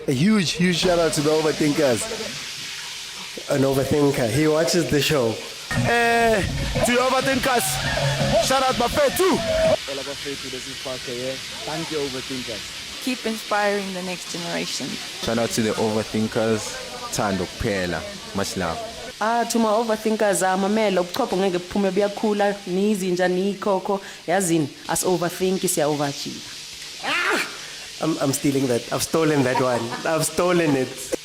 A huge shout out to the overthinkers. An overthinker. He watches the show. To the overthinkers, shout out Buffet too. All about Buffet, this is Parker, yeah. Thank you, overthinkers. Keep inspiring the next generation. Shout out to the overthinkers. Tando Pela. Much love. To my overthinkers, mamela ubuchopho ngeke buphume buyakhula nizinja nikhokho yazini as overthink siya overachieve. I'm stealing that. I've stolen that one. I've stolen it.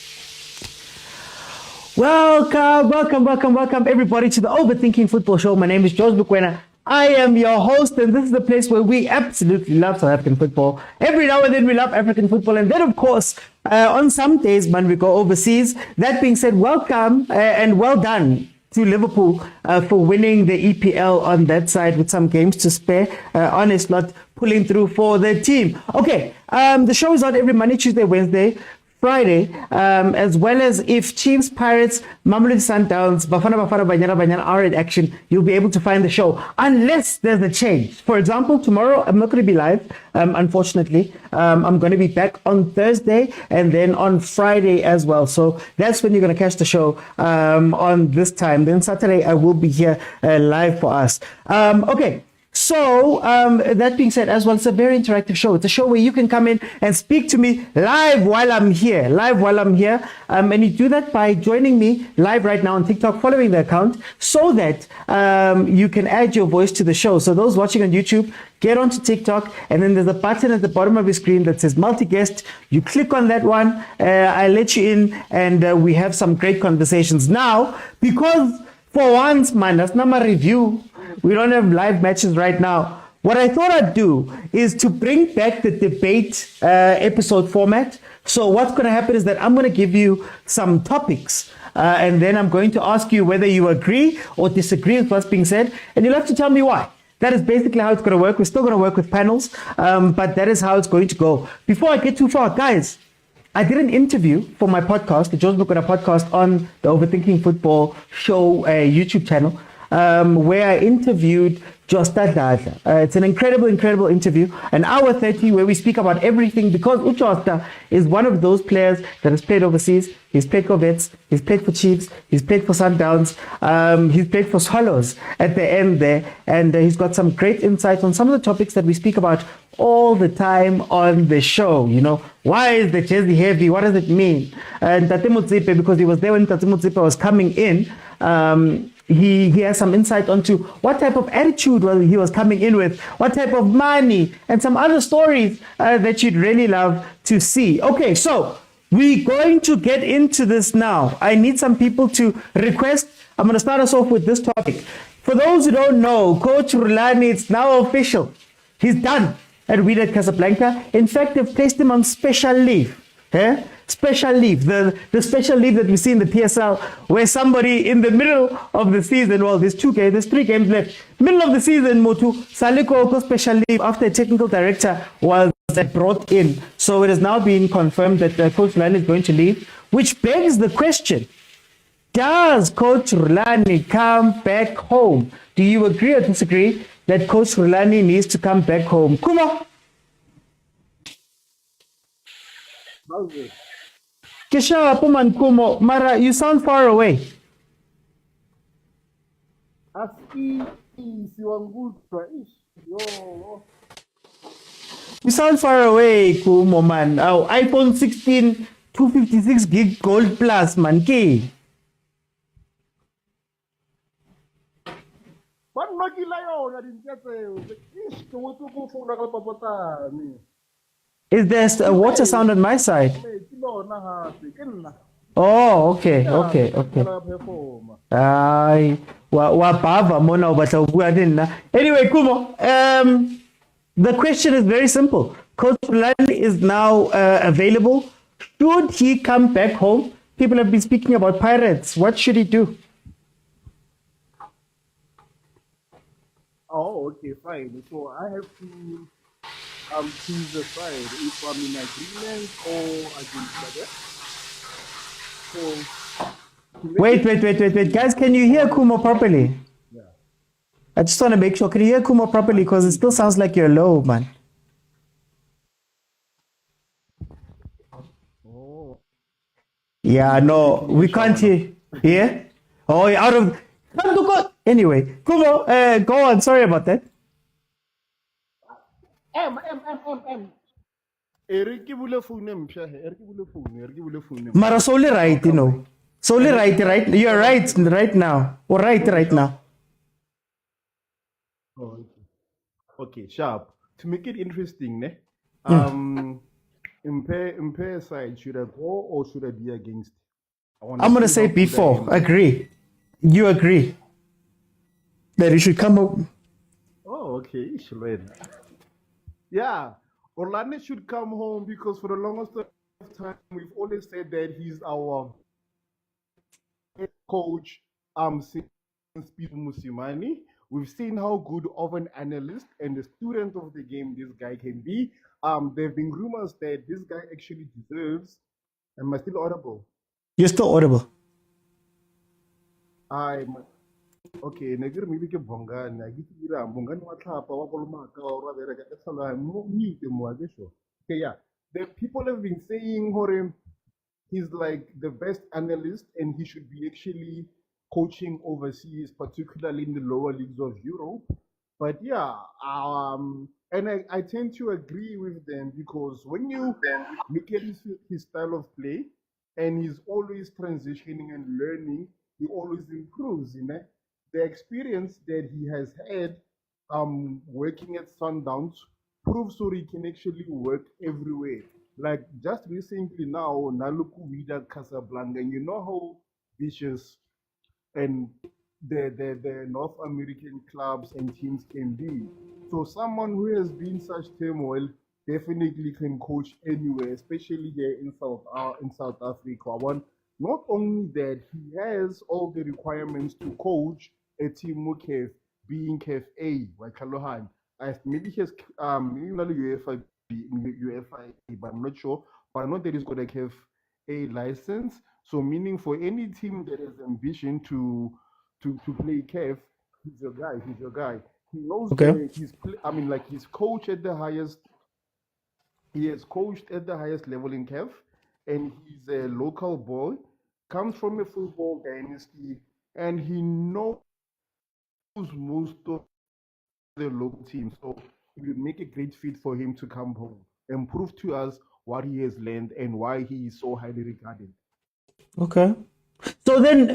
Welcome everybody to the Overthinking Football Show. My name is George Mokwena. I am your host, and this is the place where we absolutely love South African football. Every now and then we love African football, and then of course, on some days when we go overseas. That being said, welcome and well done to Liverpool for winning the EPL on that side with some games to spare. Honest, not pulling through for the team. Okay, the show is on every Monday, Tuesday, Wednesday, Friday, as well as if Chiefs, Pirates, Mamelodi Sundowns, Bafana, Banyana are in action, you'll be able to find the show, unless there's a change. For example, tomorrow I'm not going to be live, unfortunately. I'm going to be back on Thursday and then on Friday as well. So that's when you're going to catch the show on this time. Then Saturday I will be here live for us. Okay. So, that being said, as well, it's a very interactive show. It's a show where you can come in and speak to me live while I'm here. And you do that by joining me live right now on TikTok, following the account, so that you can add your voice to the show. So those watching on YouTube, get onto TikTok, and then there's a button at the bottom of your screen that says multi-guest. You click on that one, I let you in, and we have some great conversations. Now, because for once, man, that's not my review. We don't have live matches right now. What I thought I'd do is to bring back the debate episode format. So what's going to happen is that I'm going to give you some topics, and then I'm going to ask you whether you agree or disagree with what's being said, and you'll have to tell me why. That is basically how it's going to work. We're still going to work with panels, but that is how it's going to go. Before I get too far, guys, I did an interview for my podcast, the George Mokwena podcast, on the Overthinking Football Show YouTube channel, where I interviewed Jordaan Milford. It's an incredible interview, an hour 30, where we speak about everything, because Jordaan is one of those players that has played overseas. He's played for Vets, he's played for Chiefs, he's played for Sundowns, he's played for Swallows at the end there, and he's got some great insights on some of the topics that we speak about all the time on the show. You know, why is the jersey heavy? What does it mean? And Tate Motsepe, because he was there when Tate Motsepe was coming in, he has some insight onto what type of attitude he was coming in with, what type of money, and some other stories that you'd really love to see. Okay, so we're going to get into this now. I need some people to request. I'm going to start us off with this topic. For those who don't know, Coach Rulani, it's now official. He's done at Wydad Casablanca. In fact, they've placed him on special leave. Special leave, the special leave that we see in the PSL, where somebody in the middle of the season, well, there's 3 games left, middle of the season, Motu Saliko special leave after a technical director was brought in. So it has now been confirmed that Coach Rulani is going to leave, which begs the question, does Coach Rulani come back home? Do you agree or disagree that Coach Rulani needs to come back home? Kuma? How's it? Kisha Puman Kumo, Mara, you sound far away. You sound far away, Kumo, man. Oh, iPhone 16, 256 gig gold plus, man. Key. Is there a water sound on my side? Oh, okay. Anyway, Kumo, the question is very simple. Coach Rulani is now available. Should he come back home? People have been speaking about Pirates. What should he do? Oh, okay, fine. So I have to choose the side if I'm in agreement or against that. So Wait. Guys, can you hear Kumo properly? yeah. I just want to make sure. Can you hear Kumo properly? Because it still sounds like you're low, man. Oh, Yeah, no, we can't hear. Yeah? Oh, you're out of. Anyway, Kumo, go on. Sorry about that. Mara solely right, you know. Solely right. You're right now. Or right now. Oh, okay, sharp. To make it interesting, ne? Impair side, should I go or should I be against? I'm going to say before. Agree. You agree that you should come up. Oh, okay. Yeah, Orlando should come home because for the longest time we've always said that he's our head coach. Since Pitso Mosimane, we've seen how good of an analyst and a student of the game this guy can be. There have been rumors that this guy actually deserves. Am I still audible? You're still audible. I'm okay. Negeri maybe ke bongana. Gitira bongana wa tlhapa wa kolomaka wa ra bereka ke sala mo mute mo agesho. Okay, yeah. The people have been saying hore he's like the best analyst and he should be actually coaching overseas, particularly in the lower leagues of Europe. But yeah, and I tend to agree with them because when you look at his style of play, and he's always transitioning and learning, he always improves, you know. The experience that he has had working at Sundowns proves so he can actually work everywhere. Like just recently now, Naluku Vida Casablanca, and you know how vicious and the North American clubs and teams can be. So someone who has been such turmoil definitely can coach anywhere, especially here in South Africa. One, not only that, he has all the requirements to coach a team CAF, being CAF A, like Kalohan. Maybe he has maybe not UEFA B, UEFA A, but I'm not sure. But I know that he's got a CAF A license. So meaning for any team that has ambition to play CAF, he's your guy. He's your guy. He knows he's coached at the highest. He has coached at the highest level in CAF, and he's a local boy, comes from a football dynasty, and he knows most of the local teams. So it would make a great fit for him to come home and prove to us what he has learned and why he is so highly regarded. Okay. So then,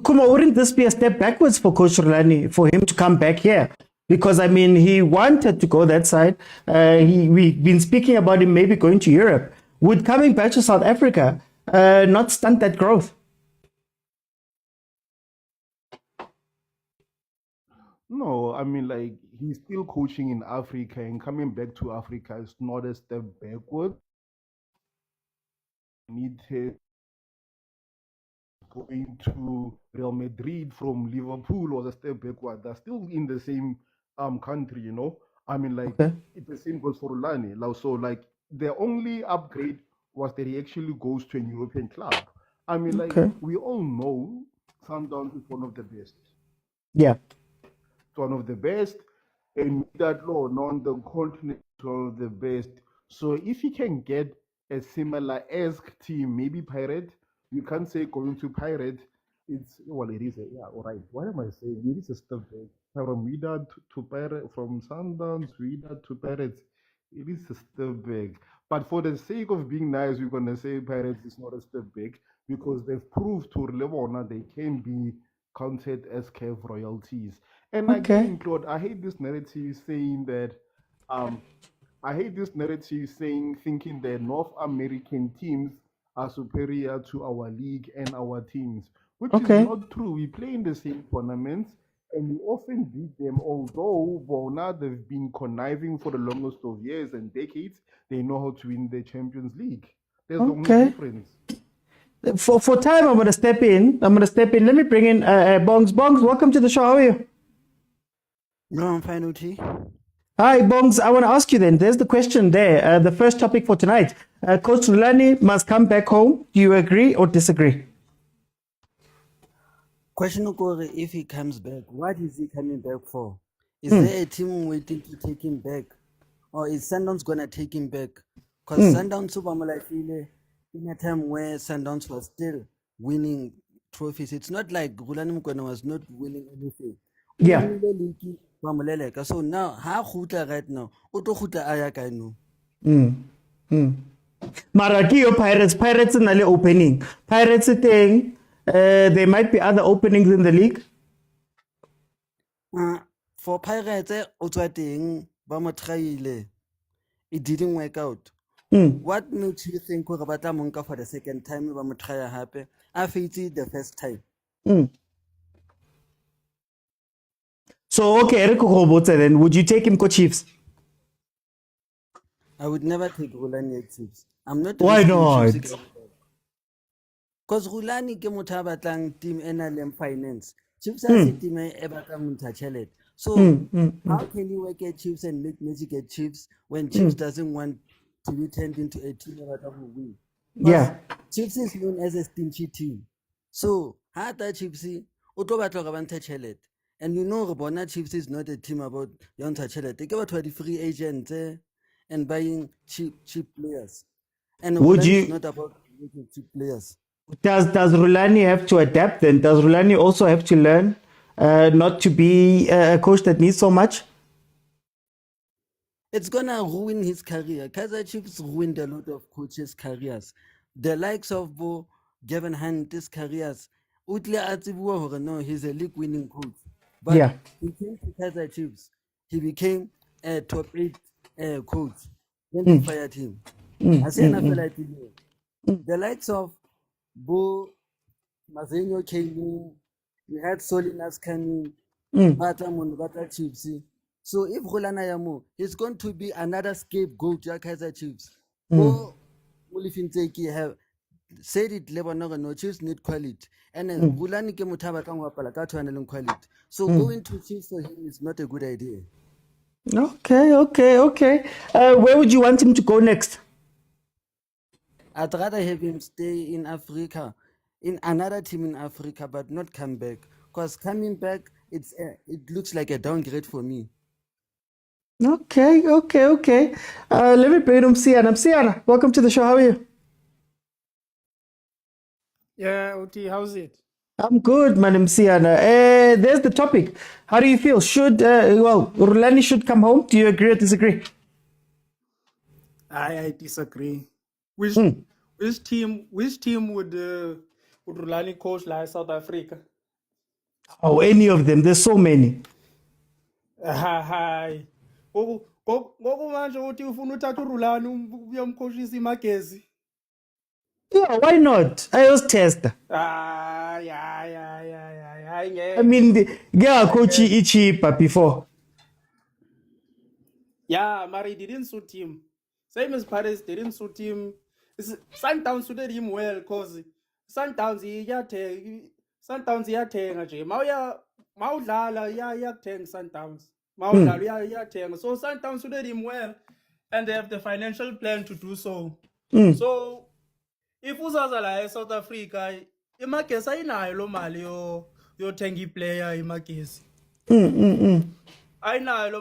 Kuma, wouldn't this be a step backwards for Coach Rulani for him to come back here? Because, I mean, he wanted to go that side. We've been speaking about him maybe going to Europe. Would coming back to South Africa not stunt that growth? No, I mean, like, he's still coaching in Africa, and coming back to Africa is not a step backward. Need to going to Real Madrid from Liverpool was a step backward. They're still in the same country, you know. I mean, like, the same goes for Rulani. So, like, the only upgrade was that he actually goes to a European club. I mean, like, we all know Sundowns is one of the best. Yeah. It's one of the best, and that law, on the continent, one of the best. So, if he can get a similar-esque team, maybe Pirate, you can't say going to Pirate. It is all right. What am I saying? It is a step back. From Wydad to Pirate, from Sundowns, Wydad to Pirates, it is a step back. But for the sake of being nice, we're going to say Pirates is not a step back because they've proved to Levona they can be counted as CAF royalties. And again, Claude, I hate this narrative saying that, thinking that North American teams are superior to our league and our teams, which is not true. We play in the same tournaments and we often beat them, although Bona, they've been conniving for the longest of years and decades. They know how to win the Champions League. There's the only difference. For time, I'm going to step in. Let me bring in Bongs. Bongs, welcome to the show. How are you? No, I'm fine, Uti. Hi, Bongs. I want to ask you then. There's the question there. The first topic for tonight. Coach Rulani must come back home. Do you agree or disagree? Question Ukore, if he comes back, what is he coming back for? Is there a team waiting to take him back? Or is Sundowns going to take him back? Because Sundowns Super League, in a time where Sundowns was still winning trophies. It's not like Rulani Mokwena was not winning anything. Yeah. So now, how Huta right now? Oto Huta Ayaka no. Mara ke yo Pirates na le opening. Pirates thing, there might be other openings in the league. For Pirates, Otwating, Bamotraile, it didn't work out. What makes you think about Monka for the second time? Bamotraya happy. I felt it the first time. So okay, Eric Robotse then, would you take him Chiefs? I would never take Rulani Chiefs. I'm not. Why not? Because Rulani ke motho a batlang team NLM finance. Chiefs are team e batlang motho. So how can you work at Chiefs and make magic at Chiefs when Chiefs doesn't want to be turned into a team that will win? Yeah. Chiefs is known as a stingy team. So how that Chiefs Oto batla ga banta chelet. And you know Bona Chiefs is not a team about yonta chelet. They give out the free agents and buying cheap players. And Would Rulani you- is not about making cheap players. Does Rulani have to adapt then? Does Rulani also have to learn not to be a coach that needs so much? It's gonna ruin his career. Kaizer Chiefs ruined a lot of coaches' careers. The likes of Gavin Hunt's careers. Utle Atibuwa hore no, he's a league-winning coach. But Yeah. he came to Kaizer Chiefs. He became a top 8 coach. Then they fired him. I say the likes of Bo Mazenyo came in. We had Solinas coming. Bata Chiefs. So if Rulana Yamu, he's going to be another scapegoat to Kaizer Chiefs. Or Mulifinteki have said it Lebanon no Chiefs need quality. And then Rulani ke mutaba kangwa pala ka tshwane quality. So going to Chiefs for him is not a good idea. Okay. Where would you want him to go next? I'd rather have him stay in Africa, in another team in Africa, but not come back. Because coming back, it looks like a downgrade for me. Okay. Let me bring Msiana. Msiana, welcome to the show. How are you? Yeah, Oti, how's it? I'm good, man. Msiana. There's the topic. How do you feel? Should Rulani should come home? Do you agree or disagree? I disagree. Which team would Rulani coach like South Africa? Oh, any of them. There's so many. Hi. Ngoku manje uthi ufuna uthatha uRulani uyomcoachisa iMagezi. Yeah, why not? I was tester. Yeah. I mean, get a coach cheaper before. Yeah, Mari didn't suit him. Same as Paris didn't suit him. Sundowns suited him well because Sundowns iyathenga nje. Mawudlala iyathenga Sundowns. Mawudlala iyathenga. So Sundowns suited him well and they have the financial plan to do so. So if uzaza la South Africa, iMagesi ayinayo lo mali yothenga iplayer iMagesi. Ayinayo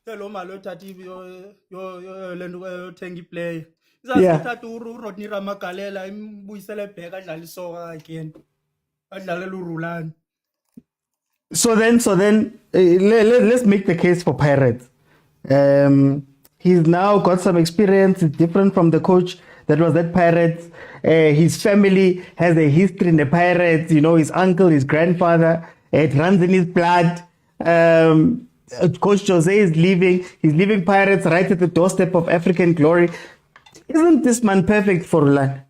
lo mali yothatha lento yothenga iplayer. Izasithatha uRodney Ramagalela imbuyisele back adlala isoka again. Adlalela uRulani. So then, let's make the case for Pirates. He's now got some experience. It's different from the coach that was at Pirates. His family has a history in the Pirates. You know, his uncle, his grandfather. It runs in his blood. Coach Jose is leaving. He's leaving Pirates right at the doorstep of African glory. Isn't this man perfect for Rulani?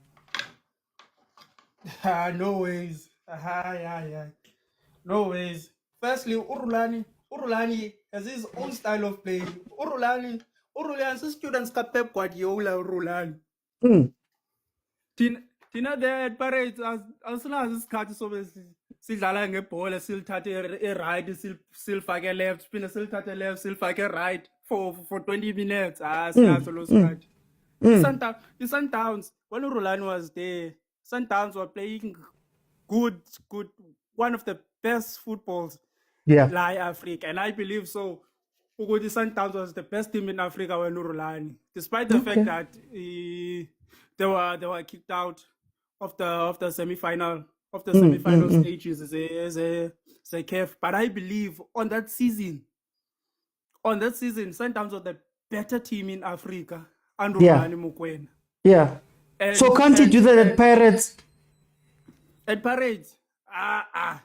No ways. No ways. Firstly, Rulani has his own style of play. Rulani is students ka Pep Guardiola Rulani. Tina there at Pirates asinazo isikhathi sobe sidlala ngebhola silithathe right silifake left siphinde silithathe left silifake right for 20 minutes. Sinazo lo sikhathi. Sundowns, when Rulani was there, Sundowns were playing good, one of the best footballs Yeah. like Africa, and I believe so. ukuthi Sundowns was the best team in Africa when Rulani, despite the fact that they were kicked out of the semi-final stages as a CAF. But I believe on that season, Sundowns was the better team in Africa and Rulani mokwena. Yeah. So can't he do that at Pirates? At Pirates? I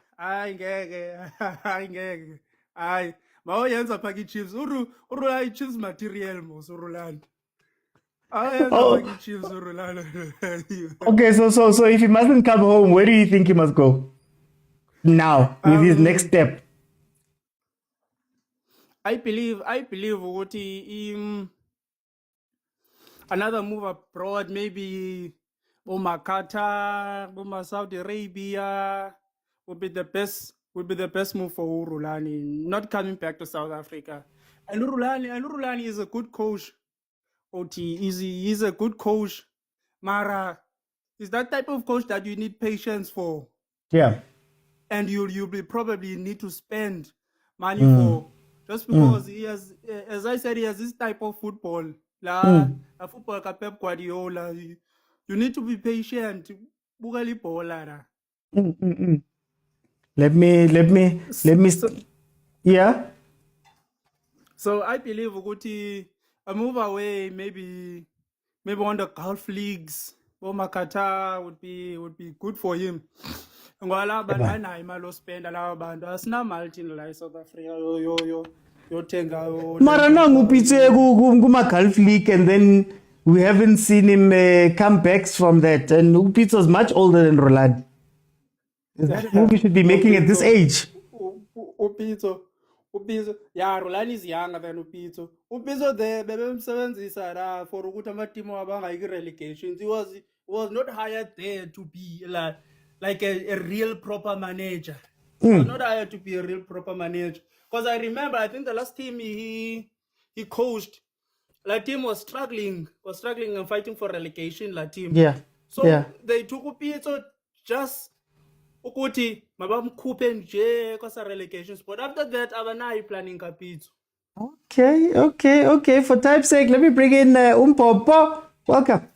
maoyenza phaki Chiefs. Uru Chiefs material mos Rulani. Chiefs Rulani. Okay, so if he mustn't come home, where do you think he must go? Now, with his next step. I believe what another move abroad, maybe Qatar, Saudi Arabia would be the best move for Rulani, not coming back to South Africa. And Rulani is a good coach. He's a good coach. Mara is that type of coach that you need patience for. Yeah. And you'll probably need to spend money for, just because he has, as I said, he has this type of football. A football like Pep Guardiola. You need to be patient. Let me. Yeah. So I believe Uguti a move away, maybe on the Gulf leagues. Qatar would be good for him. Ngoba abantu imali ospenda laba bantu asina malti la South Africa yo tenga mara nangu Pitso kuma Gulf League, and then we haven't seen him come back from that, and Pitso is much older than Rulani. Is that move we should be making at this age? Pitso. Yeah, Rulani is younger than Pitso. Pitso there bebemsebenzisa for ukuthi amatimo abangayiki relegations. He was not hired there to be like a real proper manager. He was not hired to be a real proper manager. Because I remember, I think the last team he coached, the team was struggling and fighting for relegation. The team. Yeah. So they took Pitso just ukuthi mabamkhuphe nje kwasa relegation spot. After that, abanayi planning Pitso. Okay. For time's sake, let me bring in Umpopo. Welcome.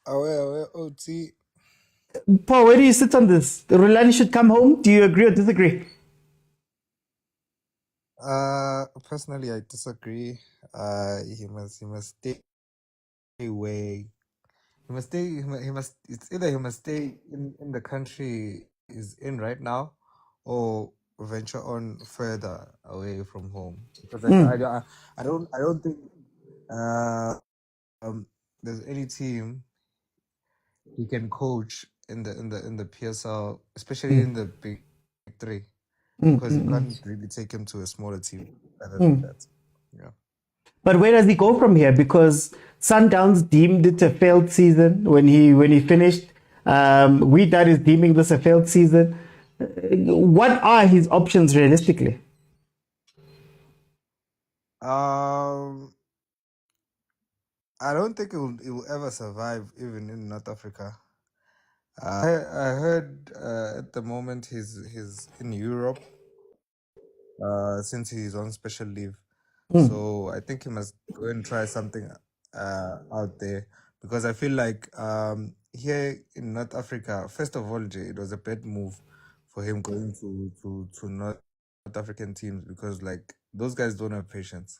OT. Paul, where do you sit on this? Rulani should come home. Do you agree or disagree? Personally, I disagree. He must stay away. He must stay. It's either he must stay in the country he's in right now, or venture on further away from home. Because I don't think there's any team he can coach in the PSL, especially in the big three, because you can't really take him to a smaller team other than that. Yeah. But where does he go from here? Because Sundowns deemed it a failed season when he finished. That is deeming this a failed season. What are his options realistically? I don't think it will ever survive even in North Africa. I heard at the moment he's in Europe since he's on special leave. So I think he must go and try something out there, because I feel like here in North Africa, first of all, it was a bad move for him going to North African teams, because like those guys don't have patience.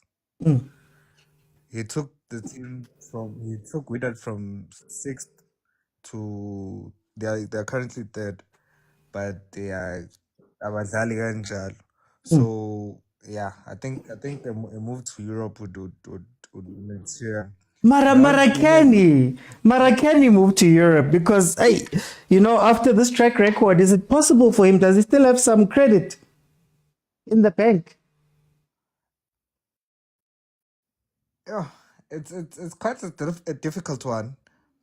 He took the team took Wydad from 6th to they're currently 3rd, but they are abadlali kanjalo. So yeah, I think a move to Europe would make sure. Marakani moved to Europe because after this track record, is it possible for him? Does he still have some credit in the bank? Yeah, it's quite a difficult one,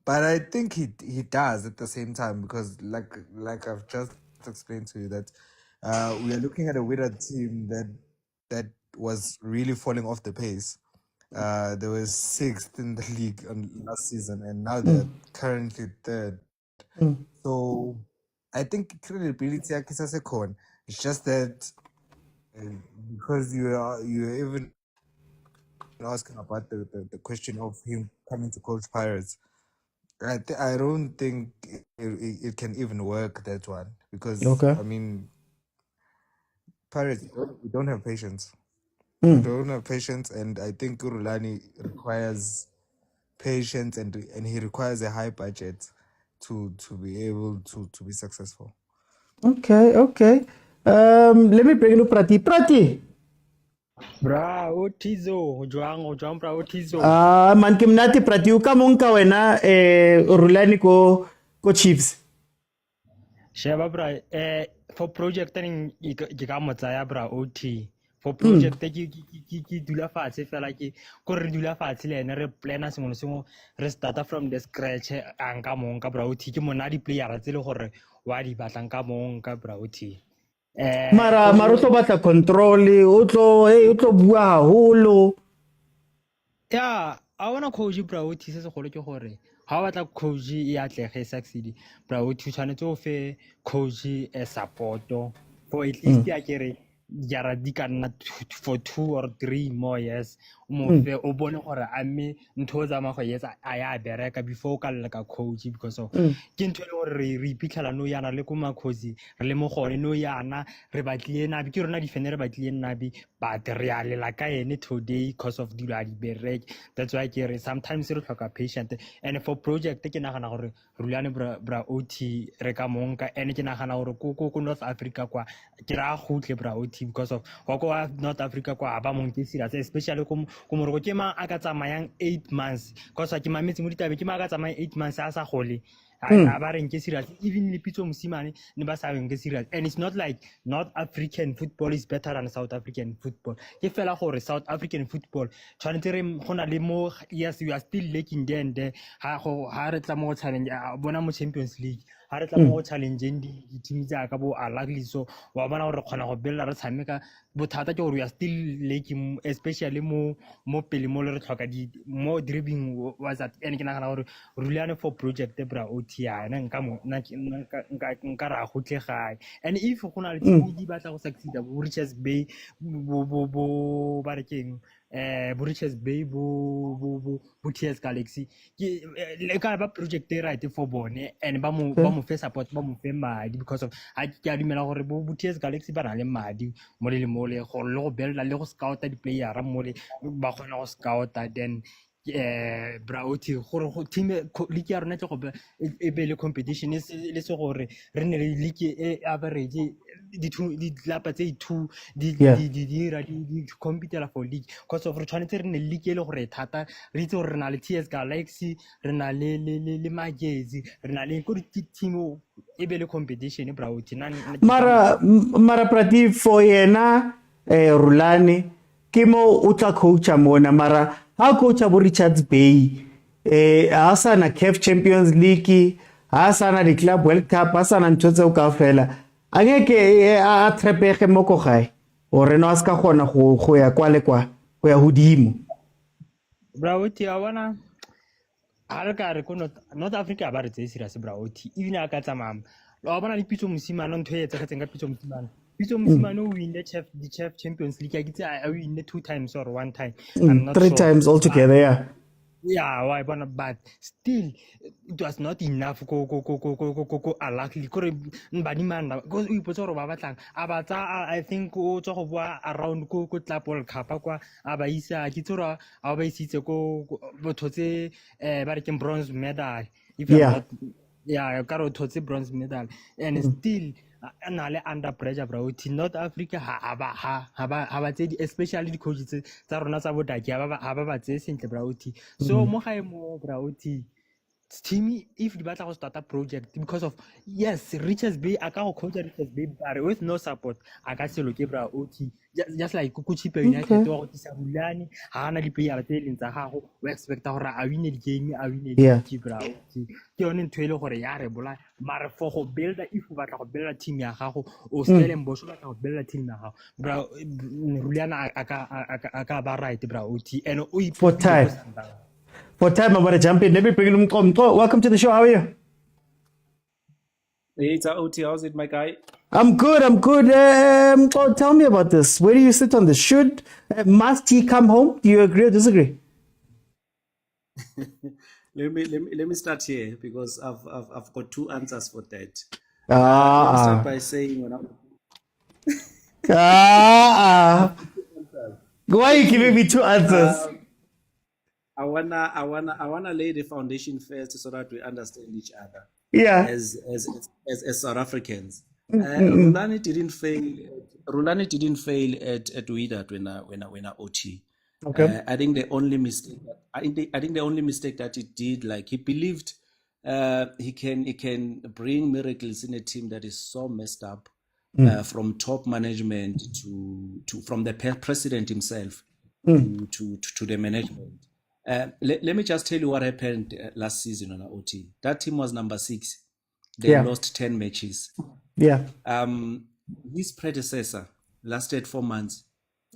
but I think he does at the same time, because like I've just explained to you that we are looking at a Wydad team that was really falling off the pace. They were 6th in the league last season, and now they're currently 3rd. So I think credibility is a con. It's just that because you're even asking about the question of him coming to coach Pirates. I don't think it can even work, that one, because Okay. I mean, Pirates, we don't have patience. We don't have patience, and I think Rulani requires patience, and he requires a high budget to be able to be successful. Okay. Let me bring in Prati. Prati. Bra, Otizo, Joang, bra, Otizo. Man kimnati Prati uka monka wena Rulani ko Chiefs. Sheba, bra, for project ning ka motsaya bra OT. For project ki dula fatshe fela ke ko re dula fatshe le ene re plana sengwe le sengwe re starta from the scratch anka monka bra OT ke mona di player tse le gore wa di batlang ka monka bra OT. Mara o tlo batla control, o tlo bua haholo. Yeah, I wanna coach bra OT se se golo ke gore ha o batla coach e atlege succeed bra OT tshwanetse o fe coach a support for at least ya kere jara di ka nna for 2 or 3 more years mo fe o bone gore a mme ntho tsa mago yetsa a ya bereka before ka le ka coach because of ke ntho le gore re iphitlhela no yana le ko makhosi re le mo gone no yana re batlile nabi ke rona di fene re batlile nabi but re a lela ka ene today because of dilo a di berek. That's why ke re sometimes re tlhoka patient, and for project ke nagana gore Rulani bra OT re ka monka, and ke nagana gore ko North Africa kwa ke ra gotle bra OT because of wa North Africa kwa ba monke serious, especially ko moroko ke ma aka tsamayang 8 months because ke mametse mo ditabe ke ma aka tsamayang 8 months a sa gole ba re nke serious, even le Pitso Mosimane ne ba sa nke serious. And it's not like North African football is better than South African football, ke fela gore South African football tshwanetse re gona le mo, yes we are still lacking there and there ha re tla mo challenge bona mo Champions League ha re tla mo challenge di team tsa ka bo Ahly, so wa bona gore khona go bella re tshameka bothata ke gore we are still lacking, especially mo pele mo le re tlhoka di mo dribbling was that, and ke nagana gore Rulani for project bra OT yana nka ra gotle gae. And if go na le team di batla go succeed bo Richards Bay bo ba re keng bo Richards Bay bo TS Galaxy ke le ka ba project right for bone, and ba mo fe support ba mo fe madi because of a ke a dumela gore bo TS Galaxy ba na le madi mo le go le go build le go scout di player mo le ba gona go scout, then bra OT gore go team league ya rona tle go e be le competition le se gore re ne le league e average di lapa tse 2 di compete for league because of re tshwanetse re ne league le gore thata re itse gore re na le TS Galaxy, re na le Magezi, re na le go team e be le competition bra OT mara Prati for yena Rulani ke mo o tla coacha mona, mara ha coacha bo Richards Bay ha sana CAF Champions League, ha sana di Club World Cup, ha sana ntho tseo kaofela, a ngeke a trepege mo ko gae gore no a ska gona go ya kwa le kwa go ya hodimo bra OT a bona ha re ka re ko North Africa ba re tse serious bra OT even a ka tsamama wa bona le Pitso Mosimane ntho e tsega tsenga Pitso Mosimane. Pitso Mosimane o win the CAF Champions League, I win 2 times or 1 time, I'm not 3 sure. times altogether. Yeah, why but still it was not enough go unluckily kore ba di manda go ipotsa gore ba batlang a batsa I think o tso go bua around go Club World Cup kwa a ba isa ke tsora a ba isitse go bothotse ba re ke bronze medal if I'm not, yeah ka ro thotse bronze medal, and still na le under pressure bra OT North Africa ha ba tse especially the coaches tsa rona tsa bodaki ha ba tse sentle bra OT. So mo gae mo bra OT team if di batla go start a project because of yes Richards Bay aka go coach Richards Bay but with no support aka se loke bra OT just like Kukuchipa United wa go tisa Rulani ha ana di player tse leng tsa gago o expecta gore a win the game a win the bra OT ke yone ntho ile gore ya re bola mara for go build if o batla go build team ya gago o Stellenbosch o batla go build team ya gago bra Rulani aka ba right bra OT and o for time I'm going to jump in. Let me bring him. Welcome to the show. How are you? Hey, it's OT. How's it, my guy? I'm good. Oh, tell me about this. Where do you sit on this? Must he come home? Do you agree or disagree? Let me start here because I've got two answers for that. Let me start by saying why are you giving me two answers? I wanna lay the foundation first so that we understand each other. Yeah. As South Africans, Rulani didn't fail at Wydad when I OT. Okay. I think the only mistake that he did, like he believed he can bring miracles in a team that is so messed up, from top management to from the president himself to the management. Let me just tell you what happened last season on OT. That team was number 6. They lost 10 matches. Yeah. His predecessor lasted 4 months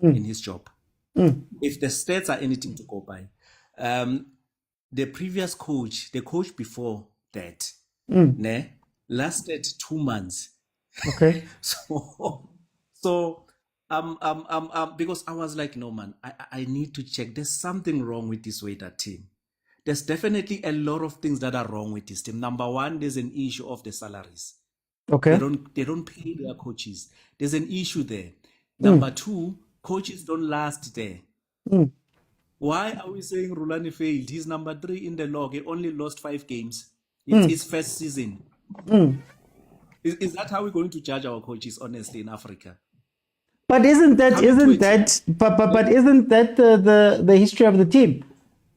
in his job. If the stats are anything to go by, the previous coach, the coach before that, lasted 2 months. Okay. So because I was like, no man, I need to check. There's something wrong with this Wydad team. There's definitely a lot of things that are wrong with this team. Number one, there's an issue of the salaries. Okay. They don't pay their coaches. There's an issue there. Number two, coaches don't last there. Why are we saying Rulani failed? He's number 3 in the log. He only lost 5 games. It's his first season. Is that how we're going to judge our coaches, honestly, in Africa? But isn't that the history of the team?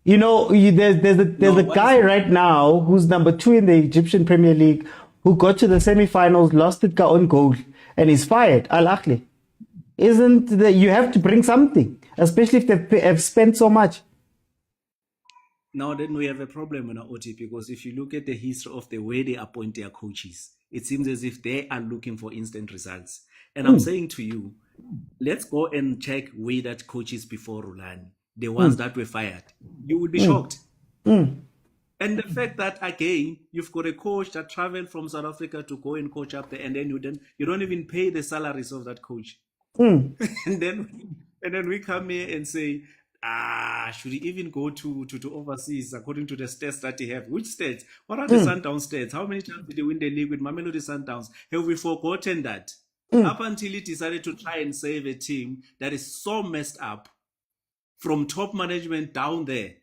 You know, there's a guy right now who's number 2 in the Egyptian Premier League who got to the semi-finals, lost it on goal, and he's fired. Ahly. Isn't that you have to bring something, especially if they have spent so much? Now then we have a problem in our OT, because if you look at the history of the way they appoint their coaches, it seems as if they are looking for instant results. And I'm saying to you, let's go and check Wydad coaches before Rulani, the ones that were fired. You would be shocked. And the fact that, again, you've got a coach that traveled from South Africa to go and coach up there, and then you don't even pay the salaries of that coach. And then we come here and say, should he even go to overseas according to the stats that he have? Which stats? What are the Sundowns stats? How many times did he win the league with Mamelodi Sundowns? Have we forgotten that? Up until he decided to try and save a team that is so messed up from top management down there.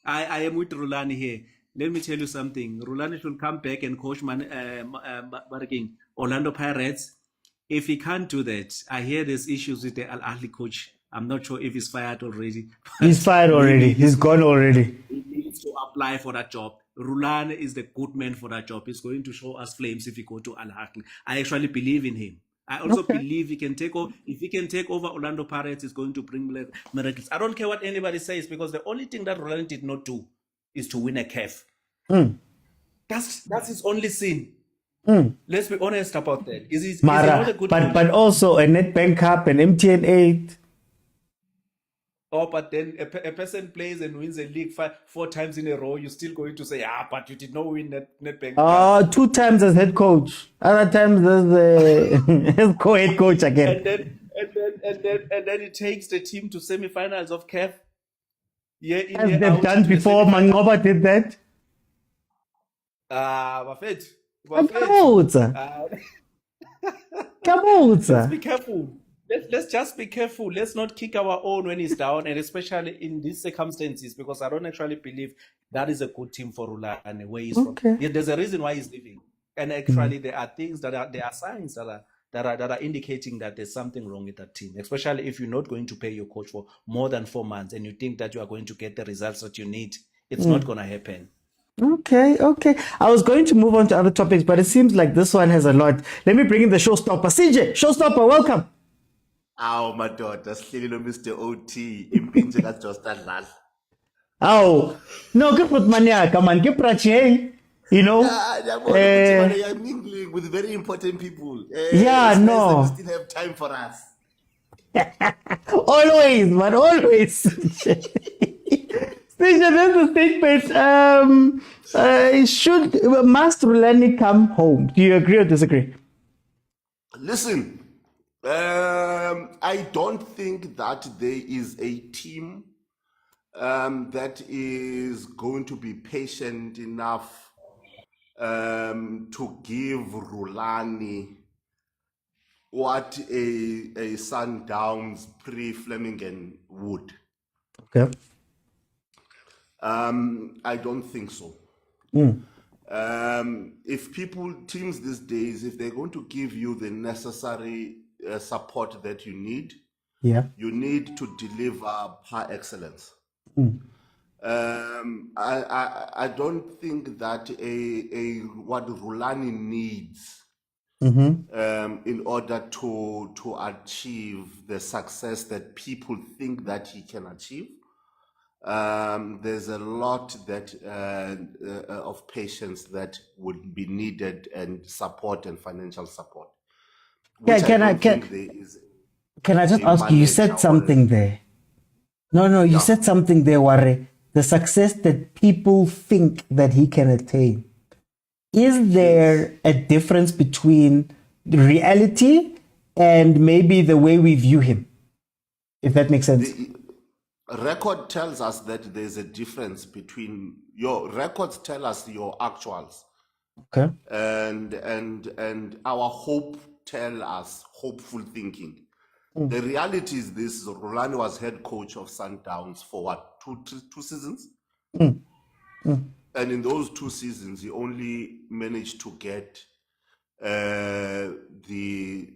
I am with Rulani here. Let me tell you something. Rulani should come back and coach Orlando Pirates. If he can't do that, I hear there's issues with the Ahly coach. I'm not sure if he's fired already. He's fired already. He's gone already. He needs to apply for that job. Rulani is the good man for that job. He's going to show us flames if he go to Ahly. I actually believe in him. I also believe he can take over. If he can take over Orlando Pirates, he's going to bring miracles. I don't care what anybody says, because the only thing that Rulani did not do is to win a CAF. That's his only sin. Let's be honest about that. Is he not a good coach? But also a Nedbank Cup, an MTN 8. Oh, but then a person plays and wins a league 4 times in a row. You're still going to say, but you did not win Nedbank Cup. 2 times as head coach. Other times as co-head coach again. And then it takes the team to semi-finals of CAF. As they've done before. Mangoba did that. Buffett. Let's be careful. Let's just be careful. Let's not kick our own when he's down, and especially in these circumstances, because I don't actually believe that is a good team for Rulani where he's from. Yeah, there's a reason why he's leaving, and actually there are things there are signs that are indicating that there's something wrong with that team, especially if you're not going to pay your coach for more than 4 months and you think that you are going to get the results that you need. It's not going to happen. Okay. I was going to move on to other topics, but it seems like this one has a lot. Let me bring in the showstopper. CJ, showstopper, welcome. Aw, madoda sihleli Mr. OT impinje kaJordaan Milford. Oh, no, give put mania, come on, give prachi, you know. You're mingling with very important people. Yeah, no. You still have time for us. Always, man, always. Station, there's a statement. Must Rulani come home? Do you agree or disagree? Listen, I don't think that there is a team that is going to be patient enough to give Rulani what a Sundowns pre-Flemingen would. Okay. I don't think so. Mm. If teams these days, if they're going to give you the necessary support that you need, Yeah. you need to deliver par excellence. Mm. I don't think that what Rulani needs in order to achieve the success that people think that he can achieve. There's a lot that of patience that would be needed, and support and financial support. Yeah, can I just ask you? You said something there. No, you said something there, Ware. The success that people think that he can attain. Is there a difference between the reality and maybe the way we view him? If that makes sense. Record tells us that there's a difference between your records tell us your actuals. Okay. And our hope tell us hopeful thinking. The reality is this: Rulani was head coach of Sundowns for what, two seasons? And in those 2 seasons, he only managed to get the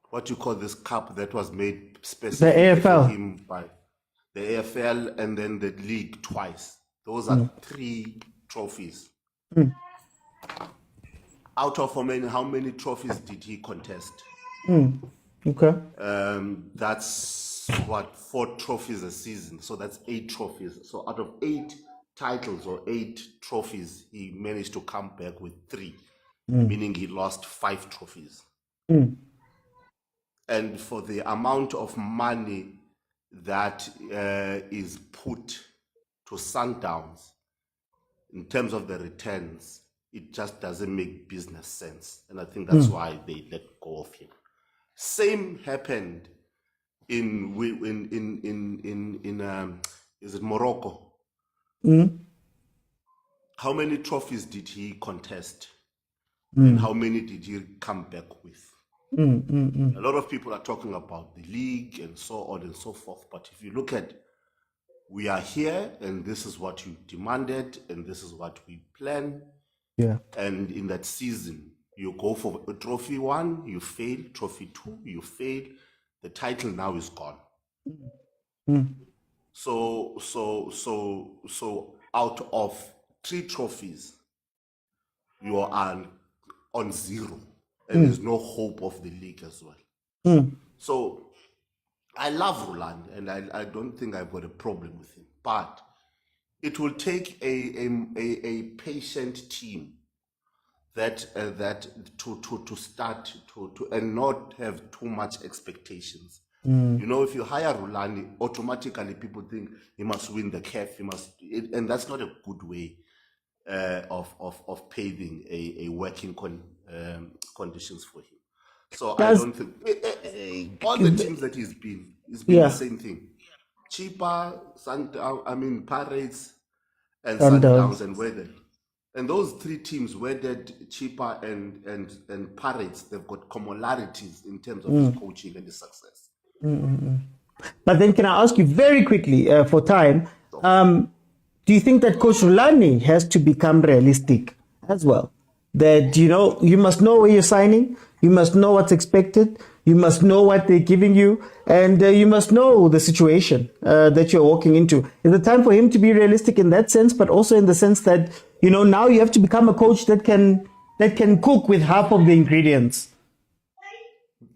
what you call this cup that was made specifically for him by the AFL, and then the league twice. Those are 3 trophies. Out of how many trophies did he contest? Okay. That's what, 4 trophies a season. So that's 8 trophies. So out of 8 titles or 8 trophies, he managed to come back with 3, meaning he lost 5 trophies. And for the amount of money that is put to Sundowns in terms of the returns, it just doesn't make business sense. And I think that's why they let go of him. Same happened in is it Morocco? How many trophies did he contest? And how many did he come back with? A lot of people are talking about the league and so on and so forth. But if you look at, we are here and this is what you demanded and this is what we plan. Yeah. And in that season, you go for a trophy 1, you fail. Trophy 2, you fail. The title now is gone. So out of 3 trophies, you are on 0, and there's no hope of the league as well. So I love Rulani, and I don't think I've got a problem with him, but it will take a patient team that to start to and not have too much expectations. You know, if you hire Rulani, automatically people think he must win the CAF, and that's not a good way of paving a working conditions for him. So I don't think all the teams that he's been the same thing. Cheaper, Pirates and Sundowns and Weathered. And those 3 teams, Weathered, Cheaper and Pirates, they've got commonalities in terms of his coaching and his success. But then can I ask you very quickly for time, do you think that Coach Rulani has to become realistic as well? That, you must know where you're signing, you must know what's expected, you must know what they're giving you, and you must know the situation that you're walking into. Is it time for him to be realistic in that sense, but also in the sense that, now you have to become a coach that can cook with half of the ingredients?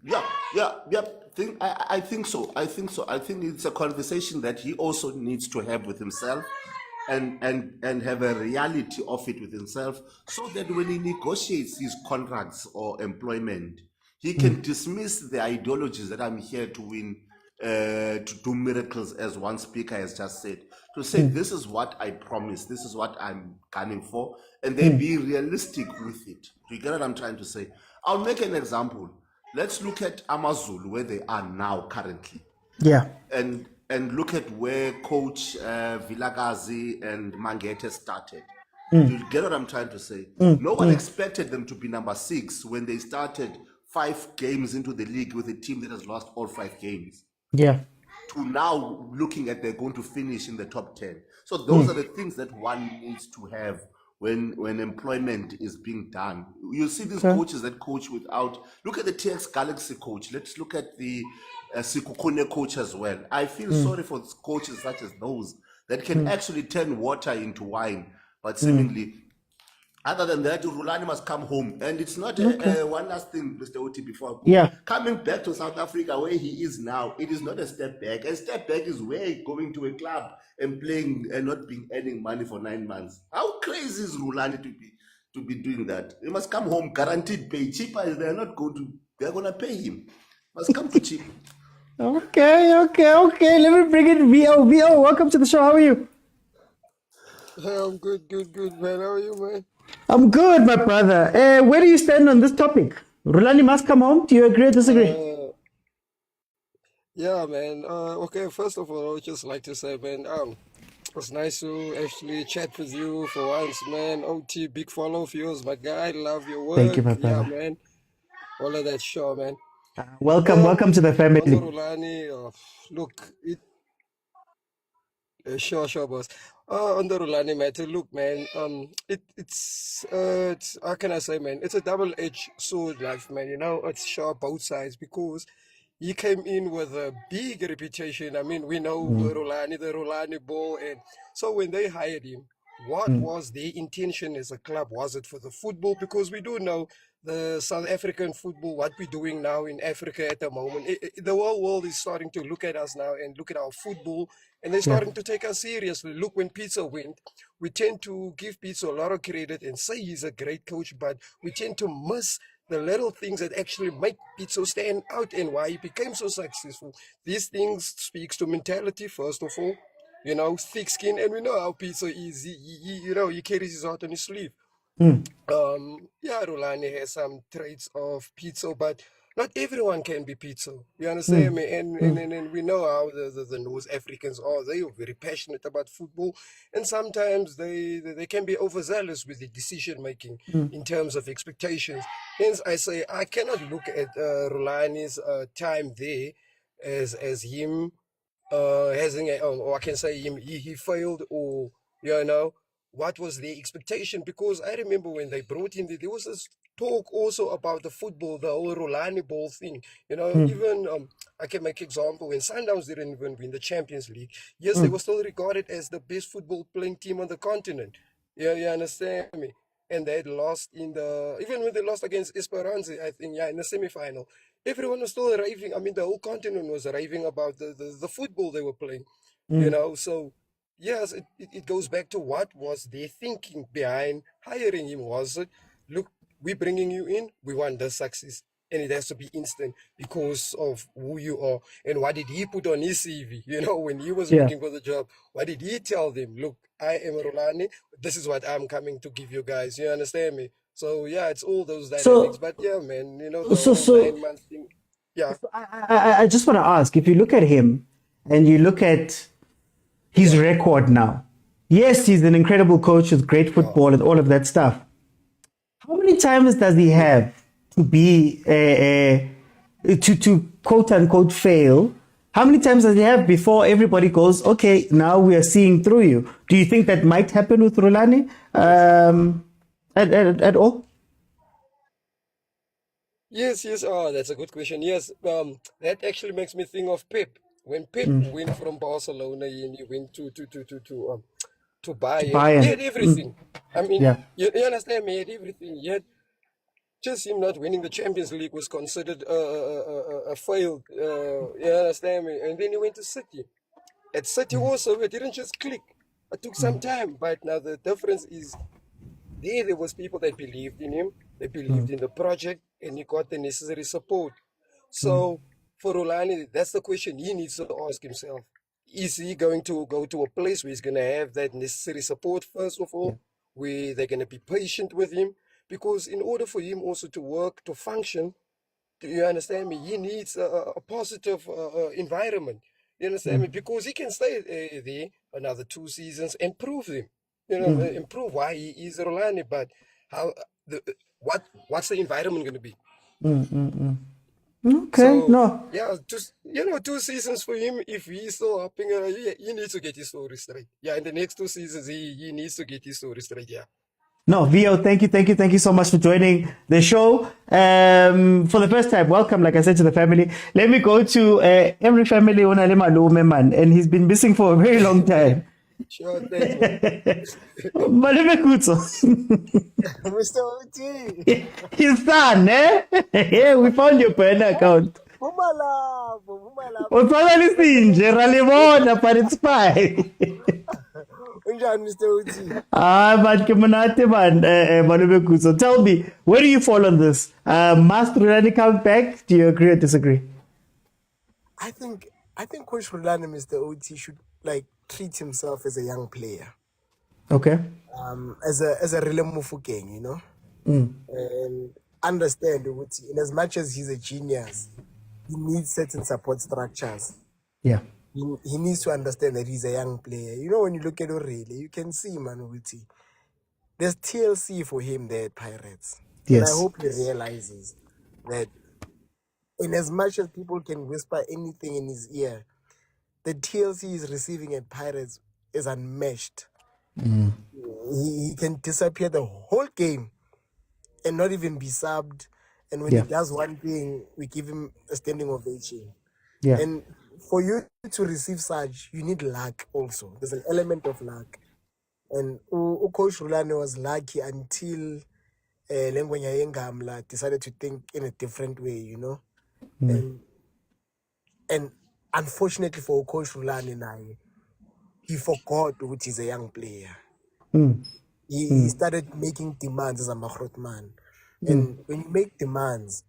Yeah. I think so. I think it's a conversation that he also needs to have with himself and have a reality of it with himself, so that when he negotiates his contracts or employment, he can dismiss the ideologies that I'm here to win to do miracles, as one speaker has just said, to say this is what I promise, this is what I'm gunning for, and they be realistic with it. Do you get what I'm trying to say? I'll make an example. Let's look at AmaZulu, where they are now currently, Yeah. and look at where Coach Vilakazi and Mangete started. Do you get what I'm trying to say? No one expected them to be number 6 when they started 5 games into the league with a team that has lost all 5 games. Yeah. To now looking at they're going to finish in the top 10. So those are the things that one needs to have when employment is being done. You see these coaches that coach without, look at the TX Galaxy coach. Let's look at the Sikukune coach as well. I feel sorry for coaches such as those that can actually turn water into wine, but seemingly other than that, Rulani must come home. And it's not one last thing, Mr. Oti, before I go. Yeah. Coming back to South Africa, where he is now, it is not a step back. A step back is where going to a club and playing and not being earning money for 9 months. How crazy is Rulani to be doing that? He must come home, guaranteed pay. Cheaper is they're gonna pay him. Must come for cheap. Okay. Let me bring in VO. VO, welcome to the show. How are you? I'm good, man. How are you, man? I'm good, my brother. Where do you stand on this topic? Rulani must come home. Do you agree or disagree? Yeah, man. Okay, first of all, I would just like to say, man, it was nice to actually chat with you for once, man. OT, big follow of yours, my guy. Love your work. Thank you, my brother. Yeah, man. All of that show, man. Welcome to the family. On the Rulani, look, sure, boss. On the Rulani matter, look, man, it's how can I say, man? It's a double-edged sword, life, man. You know, it's sharp both sides because he came in with a big reputation. I mean, we know the Rulani ball, and so when they hired him, what was their intention as a club? Was it for the football? Because we do know the South African football, what we're doing now in Africa at the moment. The whole world is starting to look at us now and look at our football, and they're starting to take us seriously. Look, when Pitso went, we tend to give Pitso a lot of credit and say he's a great coach, but we tend to miss the little things that actually make Pitso stand out and why he became so successful. These things speaks to mentality, first of all. You know, thick skin, and we know how Pitso is. He carries his heart on his sleeve. Yeah, Rulani has some traits of Pitso, but not everyone can be Pitso. You understand me? And we know how the North Africans are. They are very passionate about football, and sometimes they can be overzealous with the decision making in terms of expectations. Hence, I say I cannot look at Rulani's time there as him or I can say he failed, or what was the expectation, because I remember when they brought him there was this talk also about the football, the whole Rulani ball thing, even I can make example when Sundowns didn't even win the Champions League. Yes, they were still regarded as the best football playing team on the continent. Yeah, you understand me? And they had lost even when they lost against Esperance, I think, in the semi-final. Everyone was still raving. I mean, the whole continent was raving about the football they were playing, So, yes, it goes back to what was their thinking behind hiring him. Was it, look, we're bringing you in, we want the success, and it has to be instant because of who you are. And what did he put on his CV? When he was looking for the job, what did he tell them? Look, I am Rulani. This is what I'm coming to give you guys. You understand me? So, yeah, it's all those dynamics. But, yeah, man, the whole 9 months thing. Yeah. I just want to ask, if you look at him and you look at his record now, yes, he's an incredible coach with great football and all of that stuff. How many times does he have to be to quote unquote fail? How many times does he have before everybody goes, okay, now we are seeing through you? Do you think that might happen with Rulani at all? Yes. Oh, that's a good question. Yes, that actually makes me think of Pep. When Pep went from Barcelona and he went to Bayern, he had everything. I mean, you understand me? He had everything. Yet, just him not winning the Champions League was considered a failed. You understand me? And then he went to City. At City also, it didn't just click. It took some time. But now the difference is there was people that believed in him. They believed in the project, and he got the necessary support. So for Rulani, that's the question he needs to ask himself. Is he going to go to a place where he's going to have that necessary support, first of all, where they're going to be patient with him? Because in order for him also to work, to function, do you understand me? He needs a positive environment. You understand me? Because he can stay there another 2 seasons and prove him. Improve why he is Rulani, but how the what's the environment going to be? Okay, So, no. yeah, just 2 seasons for him. If he's still hopping, he needs to get his story straight. Yeah, in the next 2 seasons, he needs to get his story straight. Yeah. No, Vio, thank you so much for joining the show. For the first time, welcome, like I said, to the family. Let me go to every family on Malume, man, and he's been missing for a very long time. Sure, thanks, Malume Kutso. Mr. OT. His son, eh? Yeah, we found your pen account. Bumalabo. Utsala lisinje, ralibona, but it's fine. Unjani, Mr. OT? But kemonate man, Malume Kutso. Tell me, where do you fall on this? Must Rulani come back? Do you agree or disagree? I think Coach Rulani, Mr. OT, should treat himself as a young player. Okay. As a real Mufukeng, and understand that in as much as he's a genius, he needs certain support structures. Yeah. He needs to understand that he's a young player. When you look at O'Reilly, you can see, man, there's TLC for him there at Pirates. Yes. And I hope he realizes that in as much as people can whisper anything in his ear, the TLC he's receiving at Pirates is unmatched. He can disappear the whole game and not even be subbed. And when he does one thing, we give him a standing ovation. Yeah. And for you to receive such, you need luck also. There's an element of luck. And Coach Rulani was lucky until Lengwenya Yengamla decided to think in a different way, And unfortunately for Coach Rulani now, he forgot which is a young player. He started making demands as a Mahrot man. And when you make demands,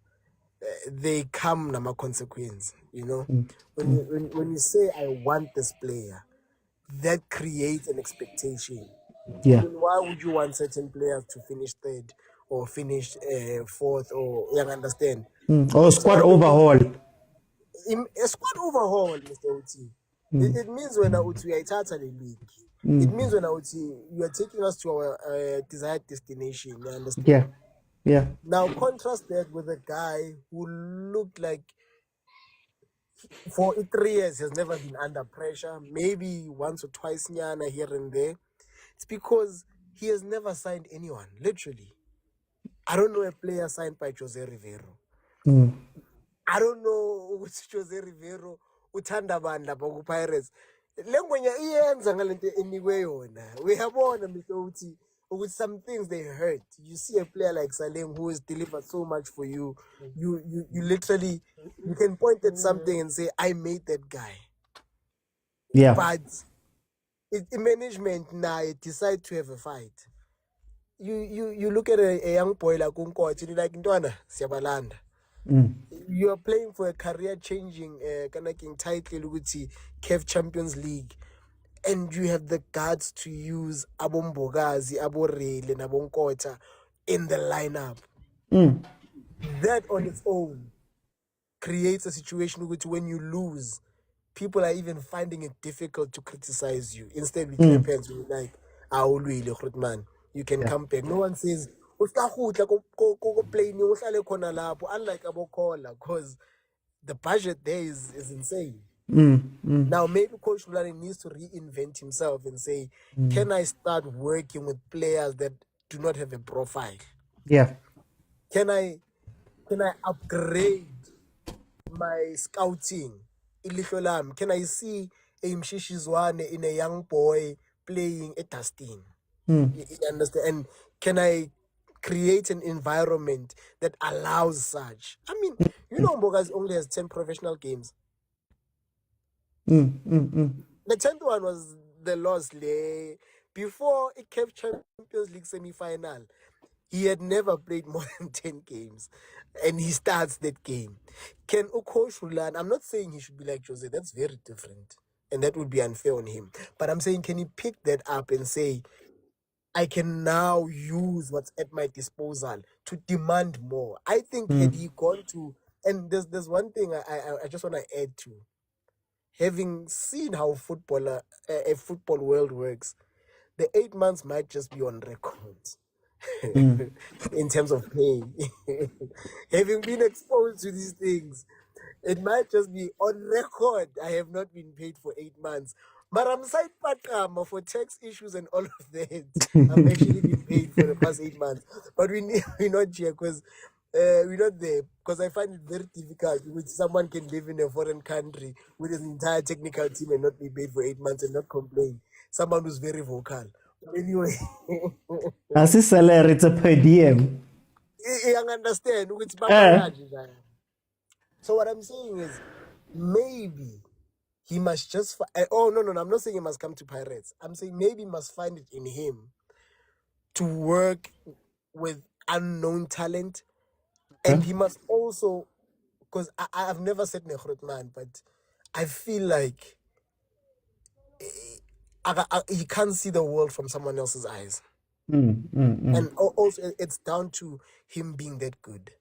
they come nama consequence, When you say, I want this player, that creates an expectation. Yeah. I mean, why would you want certain players to finish third or finish fourth, or you understand? Or squad overhaul. A squad overhaul, Mr. Uti. It means when we are the league. It means when you are taking us to our desired destination. You understand? Yeah. Yeah. Now contrast that with a guy who looked like for 3 years has never been under pressure, maybe once or twice nyana here and there. It's because he has never signed anyone, literally. I don't know a player signed by Jose Rivero. I don't know which Jose Rivero uthanda banda ba Pirates. Lengwenya iyenza ngalento enikwe yona. We have on Mr. Uti with some things they hurt. You see a player like Salem who has delivered so much for you. You literally you can point at something and say, I made that guy. Yeah. But management now decide to have a fight. You look at a young boy like Unkoch, you're like Ndwana, Siabalanda. You are playing for a career-changing title with the CAF Champions League, and you have the guts to use Abombogazi, Aborele, and Abonkota in the lineup. That on its own creates a situation which, when you lose, people are even finding it difficult to criticize you. Instead, we clap hands, we're like, man, you can come back. No one says, unlike Abokola, because the budget there is insane. Now, maybe Coach Rulani needs to reinvent himself and say, can I start working with players that do not have a profile? Yeah. Can I upgrade my scouting? Can I see a Mshishizwane in a young boy playing a Dustin? You understand? And can I create an environment that allows such? I mean, Mbogazi only has 10 professional games. The 10th one was the loss before a CAF Champions League semi-final. he had never played more than 10 games, and he starts that game. Can Coach Rulani, I'm not saying he should be like Jose, that's very different, and that would be unfair on him. But I'm saying, can he pick that up and say, I can now use what's at my disposal to demand more? I think had he gone to, and there's one thing I just want to add to, having seen how a football world works, the 8 months might just be on record in terms of pay. Having been exposed to these things, it might just be on record. I have not been paid for 8 months. But I'm side partner for tax issues and all of that. I've actually been paid for the past 8 months. But we're not here because we're not there. Because I find it very difficult which someone can live in a foreign country with an entire technical team and not be paid for 8 months and not complain. Someone who's very vocal. But anyway. As a salary, it's a per diem. I understand. So what I'm saying is, maybe he must just. No. I'm not saying he must come to Pirates. I'm saying maybe he must find it in him to work with unknown talent, and he must also, because I've never said Negrot man, but I feel like he can't see the world from someone else's eyes. And also, it's down to him being that good.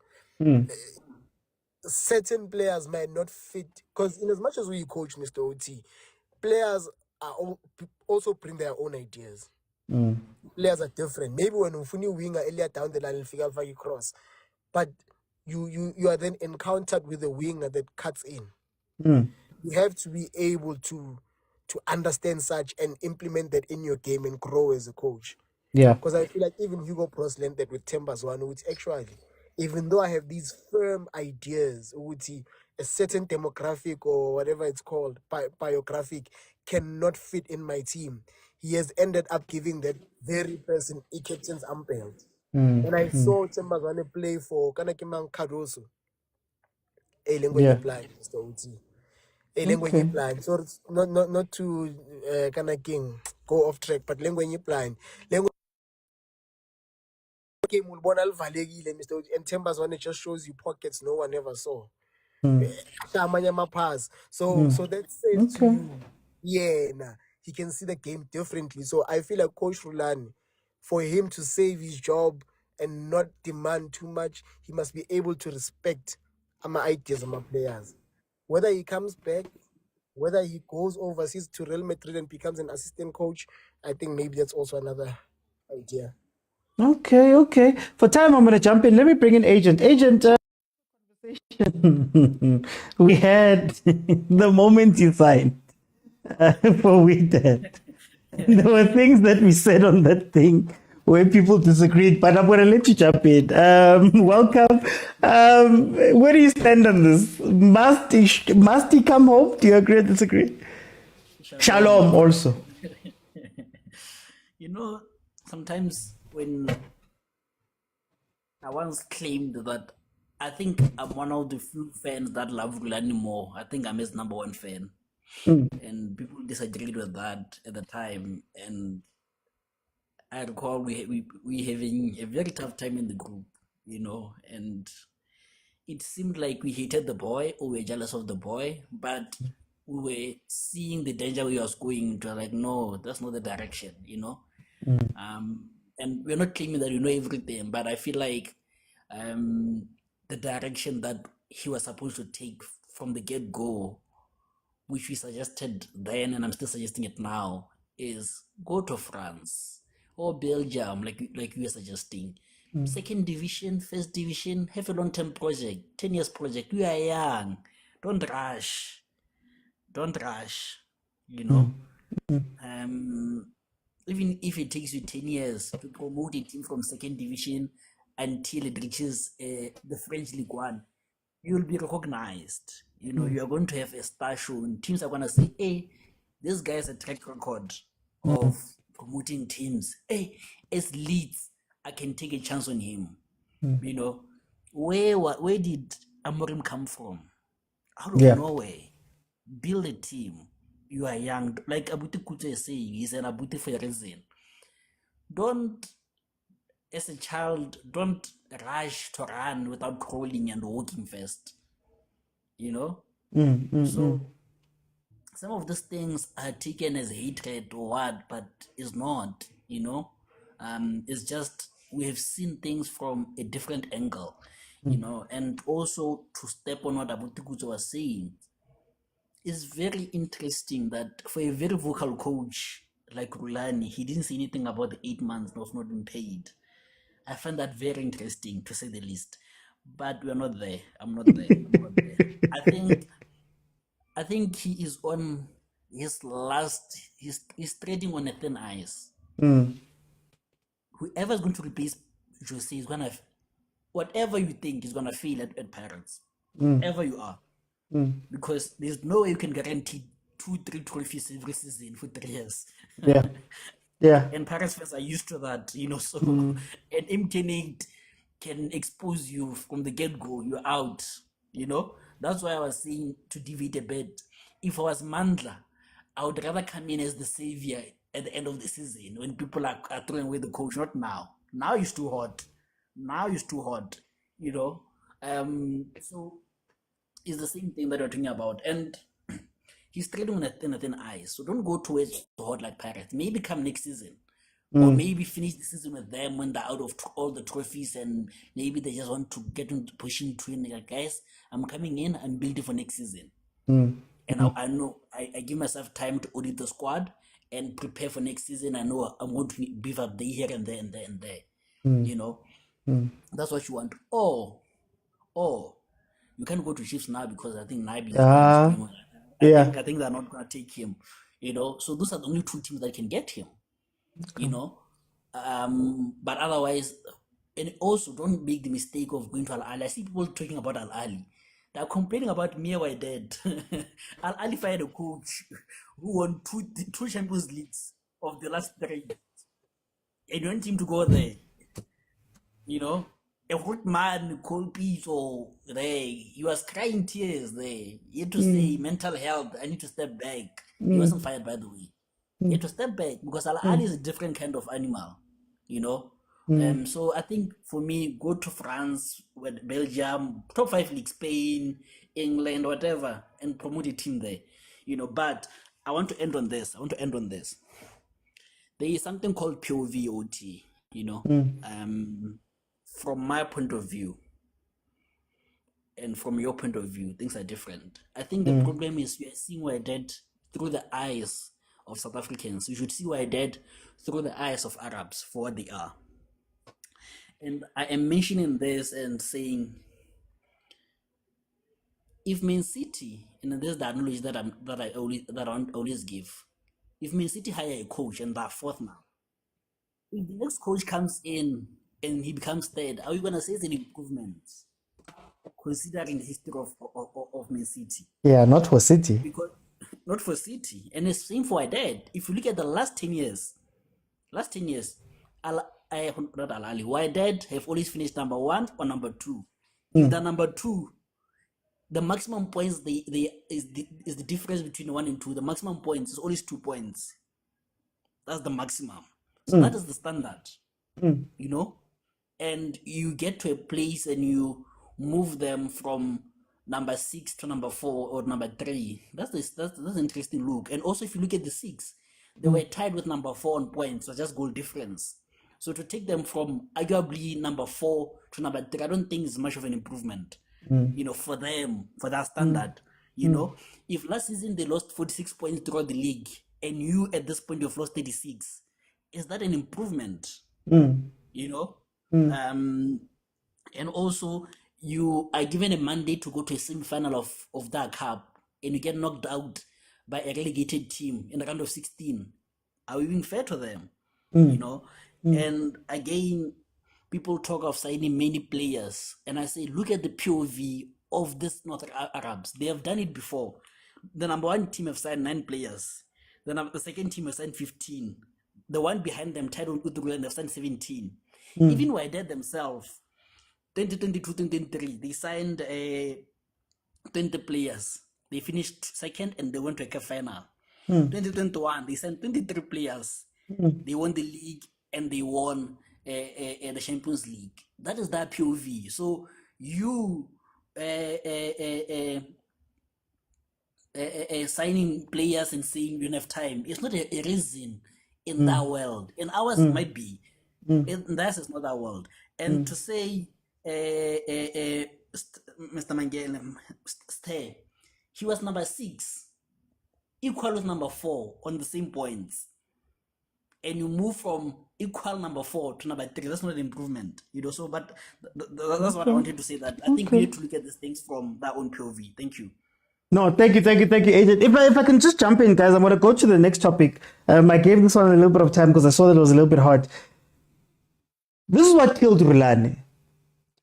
Certain players might not fit, because in as much as we coach Mr. OT, players also bring their own ideas. Players are different. Maybe when Ufuni winger earlier down the line and figure out you cross, but you are then encountered with a winger that cuts in. You have to be able to understand such and implement that in your game and grow as a coach. Yeah. Because I feel like even Hugo Bros learned that with Tembazwane, which actually, even though I have these firm ideas, a certain demographic or whatever it's called, biographic, cannot fit in my team, he has ended up giving that very person a captain's armband. When I saw Tembazwane play for Kanakimang Cardoso, a language blind, Mr. OT. A language blind. So it's not to go off track, but language blind. Game will Mr. OT, and Tembazwane just shows you pockets no one ever saw. Pass. So that says to you, he can see the game differently. So I feel like Coach Rulani, for him to save his job and not demand too much, he must be able to respect my ideas and my players. Whether he comes back, whether he goes overseas to Real Madrid and becomes an assistant coach, I think maybe that's also another idea. Okay. For time, I'm going to jump in. Let me bring in Agent. Agent, we had the moment you signed for Wydad. There were things that we said on that thing where people disagreed, but I'm going to let you jump in. Welcome. Where do you stand on this? Must he come home? Do you agree or disagree? Shalom also. Sometimes when I once claimed that I think I'm one of the few fans that love Rulani more. I think I'm his number one fan. And people disagreed with that at the time. And I recall we having a very tough time in the group, and it seemed like we hated the boy or we were jealous of the boy, but we were seeing the danger we was going into. Like, no, that's not the direction, and we're not claiming that we know everything, but I feel like the direction that he was supposed to take from the get-go, which we suggested then, and I'm still suggesting it now, is go to France or Belgium, like we were suggesting. Second division, first division, have a long-term project, 10 years project. We are young. Don't rush. Even if it takes you 10 years to promote a team from second division until it reaches the French League One, you will be recognized. You are going to have a star shown. Teams are going to say, hey, this guy has a track record of promoting teams. Hey, as Leeds, I can take a chance on him. Where did Amorim come from? Out of nowhere. Build a team. You are young. Like Abuti Kuto is saying, he's an Abuti for a reason. Don't as a child, don't rush to run without crawling and walking first. You know? So some of these things are taken as hatred or what, but it's not, you know. It's just we have seen things from a different angle, you know, and also to step on what Abutikuzo was saying, it's very interesting that for a very vocal coach like Rulani, he didn't say anything about the 8 months that was not being paid. I find that very interesting, to say the least. But we're not there. I'm not there. I'm not there. I think he is on his last. He's trading on a thin ice. Whoever's going to replace Jose is gonna, whatever you think is gonna fail at Pirates. Wherever you are. Because there's no way you can guarantee 2-3 trophies every season for 3 years. Yeah. And Pirates fans are used to that, you know. So an MK8 can expose you from the get-go. You're out, you know. That's why I was saying, to deviate a bit, if I was Mandla, I would rather come in as the savior at the end of the season when people are throwing away the coach. Not now. Now he's too hot. You know. So it's the same thing that we're talking about. And he's trading on a thin ice. So don't go towards the hot like Pirates. Maybe come next season. Or maybe finish the season with them when they're out of all the trophies, and maybe they just want to get into pushing twin. Like, guys, I'm coming in, I'm building for next season. And I know I give myself time to audit the squad and prepare for next season. I know I'm going to beef up there, here and there and there and there. You know, that's what you want. Or you can't go to Chiefs now because I think Nabi is going on. I think they're not going to take him. You know, so those are the only 2 teams that can get him. You know, but otherwise, and also don't make the mistake of going to Ahly. I see people talking about Ahly. They're complaining about me why dead. Ahly fired a coach who won two Champions Leagues of the last 3, and you want him to go there. You know, a good man called Pitso there. He was crying tears there. He had to say mental health. I need to step back. He wasn't fired, by the way. He had to step back because Ahly is a different kind of animal, you know. So I think for me, go to France, with Belgium, top 5 league, Spain, England, whatever, and promote a team there, you know. But I want to end on this. There is something called POVOT, you know. From my point of view, and from your point of view, things are different. I think the problem is we are seeing what I did through the eyes of South Africans. You should see what I did through the eyes of Arabs for what they are. And I am mentioning this and saying, if Man City, and this is the knowledge that I always give, if Man City hire a coach and they're 4th now, if the next coach comes in and he becomes 3rd, are you gonna say it's an improvement? Considering the history of Man City. Yeah, not for City. Because not for City. And it's same for Wydad. If you look at the last 10 years, Wydad have always finished number 1 or number 2. If they're number 2, the maximum points is the difference between 1 and 2. The maximum points is always 2 points. That's the maximum. So that is the standard. You know? And you get to a place and you move them from number 6 to number 4 or number 3. That's an interesting look. And also, if you look at the 6, they were tied with number 4 on points, so just goal difference. So to take them from arguably number 4 to number 3, I don't think it's much of an improvement. You know, for them, for that standard. You know, if last season they lost 46 points throughout the league, and you at this point you've lost 36, is that an improvement? You know, and also, you are given a mandate to go to a semi-final of that cup, and you get knocked out by a relegated team in the round of 16. Are we being fair to them? You know, and again, people talk of signing many players, and I say, look at the POV of this North Arabs. They have done it before. The number 1 team have signed 9 players. The second team has signed 15. The one behind them, tied on Udrulan, they've signed 17. Even Wydad themselves, 2022-2023, they signed 20 players. They finished 2nd and they went to a CAF final. 2021, they signed 23 players. They won the league and they won the Champions League. That is their POV. So you signing players and saying you don't have time, it's not a reason in that world. In ours, it might be. In theirs, it's not that world. And to say, Mr. Mangele, he was number 6, equal with number 4 on the same points. And you move from equal number 4 to number 3. That's not an improvement, So, but that's what I wanted to say. That I think we need to look at these things from their own POV. Thank you. No, thank you, Agent. If I can just jump in, guys, I'm going to go to the next topic. I gave this one a little bit of time because I saw that it was a little bit hard. This is what killed Rulani.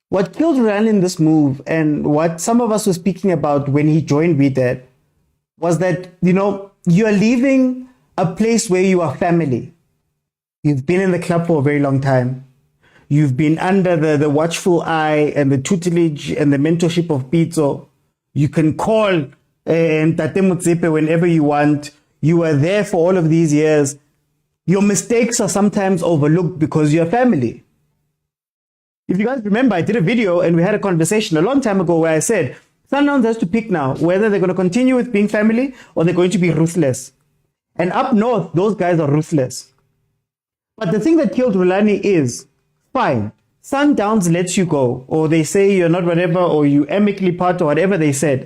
What killed Rulani in this move, and what some of us were speaking about when he joined WeDad, was that, you are leaving a place where you are family. You've been in the club for a very long time. You've been under the watchful eye and the tutelage and the mentorship of Pitso. You can call Tate Motsepe whenever you want. You were there for all of these years. Your mistakes are sometimes overlooked because you're family. If you guys remember, I did a video and we had a conversation a long time ago where I said, Sundowns has to pick now whether they're going to continue with being family or they're going to be ruthless. And up north, those guys are ruthless. But the thing that killed Rulani is, fine, Sundowns lets you go, or they say you're not whatever, or you amicably part or whatever they said.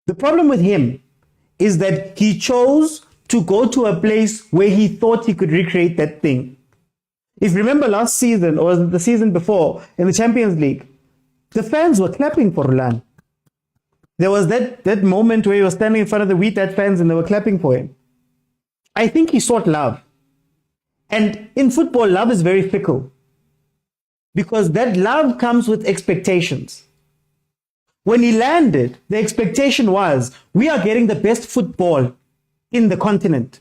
The problem with him is that he chose to go to a place where he thought he could recreate that thing. If you remember last season, or the season before, in the Champions League, the fans were clapping for Rulani. There was that moment where he was standing in front of the WeDad fans and they were clapping for him. I think he sought love. And in football, love is very fickle. Because that love comes with expectations. When he landed, the expectation was, we are getting the best football in the continent.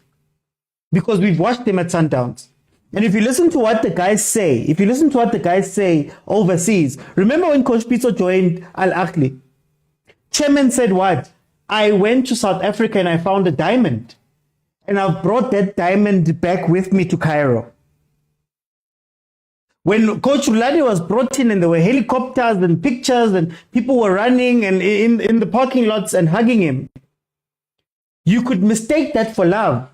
Because we've watched him at Sundowns. And if you listen to what the guys say, overseas, remember when Coach Pitso joined Ahly? Chairman said what? I went to South Africa and I found a diamond. And I've brought that diamond back with me to Cairo. When Coach Rulani was brought in and there were helicopters and pictures and people were running and in the parking lots and hugging him, you could mistake that for love.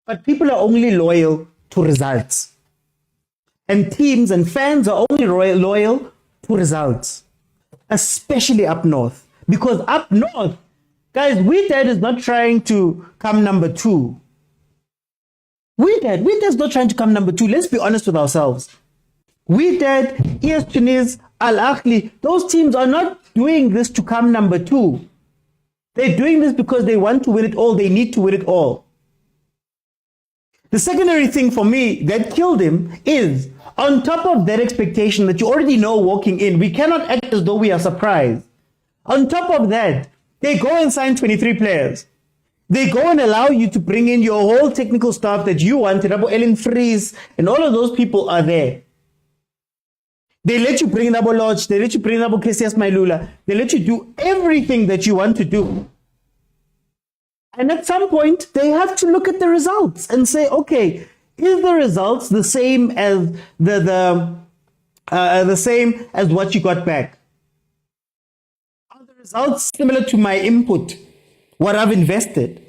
But people are only loyal to results. And teams and fans are only loyal to results. Especially up north. Because up north, guys, WeDad is not trying to come number 2. WeDad's not trying to come number 2. Let's be honest with ourselves. WeDad, ES Tunis, Al Ahly, those teams are not doing this to come number 2. They're doing this because they want to win it all. They need to win it all. The secondary thing for me that killed him is, on top of that expectation that you already know walking in, we cannot act as though we are surprised. On top of that, they go and sign 23 players. They go and allow you to bring in your whole technical staff that you wanted. Ellen Fries and all of those people are there. They let you bring in Abo Lodge. They let you bring in Abo Kesias Mailula. They let you do everything that you want to do. And at some point, they have to look at the results and say, okay, is the results the same as the same as what you got back? Are the results similar to my input, what I've invested?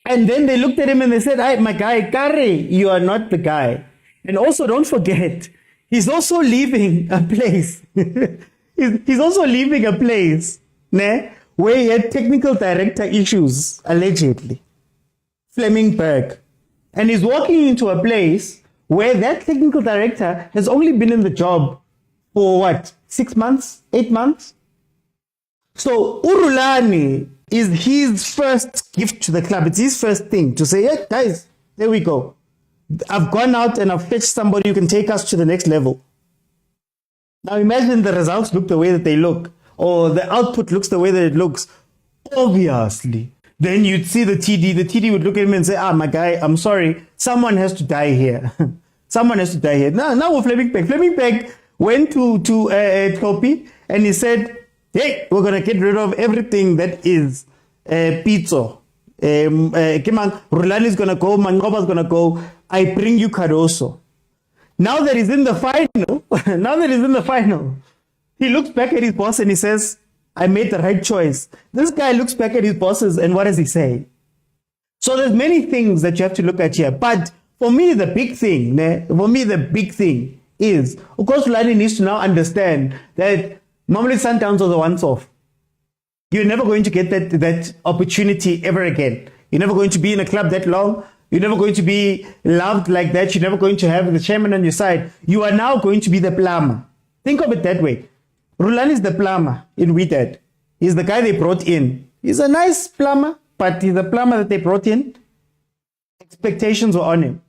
And then they looked at him and they said, "Hey, my guy, Kari, you are not the guy." And also, don't forget, he's also leaving a place. he's also leaving a place, where he had technical director issues, allegedly. Flemingburg. And he's walking into a place where that technical director has only been in the job for what? 6 months? 8 months? So Rulani is his first gift to the club. It's his first thing to say, yeah, guys, there we go. I've gone out and I've fetched somebody who can take us to the next level. Now imagine the results look the way that they look, or the output looks the way that it looks. Obviously. Then you'd see the TD. The TD would look at him and say, my guy, I'm sorry. Someone has to die here. Someone has to die here. Now with Flemingburg. Flemingburg went to Topi and he said, hey, we're going to get rid of everything that is Pitso. Rulani is gonna go, Mangoba's gonna go. I bring you Cardoso. Now that he's in the final, he looks back at his boss and he says, I made the right choice. This guy looks back at his bosses and what does he say? So there's many things that you have to look at here. But for me, the big thing is, of course, Rulani needs to now understand that Mamelodi Sundowns was a once-off. You're never going to get that opportunity ever again. You're never going to be in a club that long. You're never going to be loved like that. You're never going to have the chairman on your side. You are now going to be the plumber. Think of it that way. Rulani is the plumber in Wydad. He's the guy they brought in. He's a nice plumber, but he's the plumber that they brought in. Expectations were on him.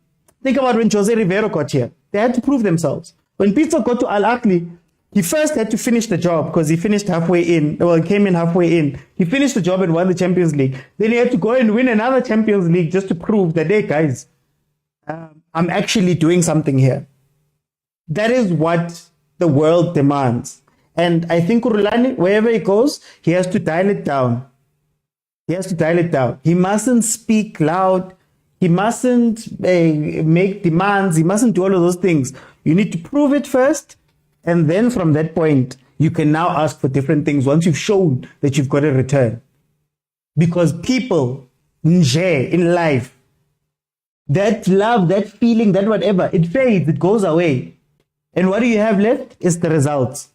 Think about when Jose Rivero got here. They had to prove themselves. When Pitso got to Ahly, he first had to finish the job because he finished halfway in. Well, he came in halfway in. He finished the job and won the Champions League. Then he had to go and win another Champions League just to prove that, hey, guys, I'm actually doing something here. That is what the world demands. And I think Rulani, wherever he goes, he has to dial it down. He has to dial it down. He mustn't speak loud. He mustn't make demands. He mustn't do all of those things. You need to prove it first. And then from that point, you can now ask for different things once you've shown that you've got a return. Because people, in life, that love, that feeling, that whatever, it fades, it goes away. And what do you have left? Is the results.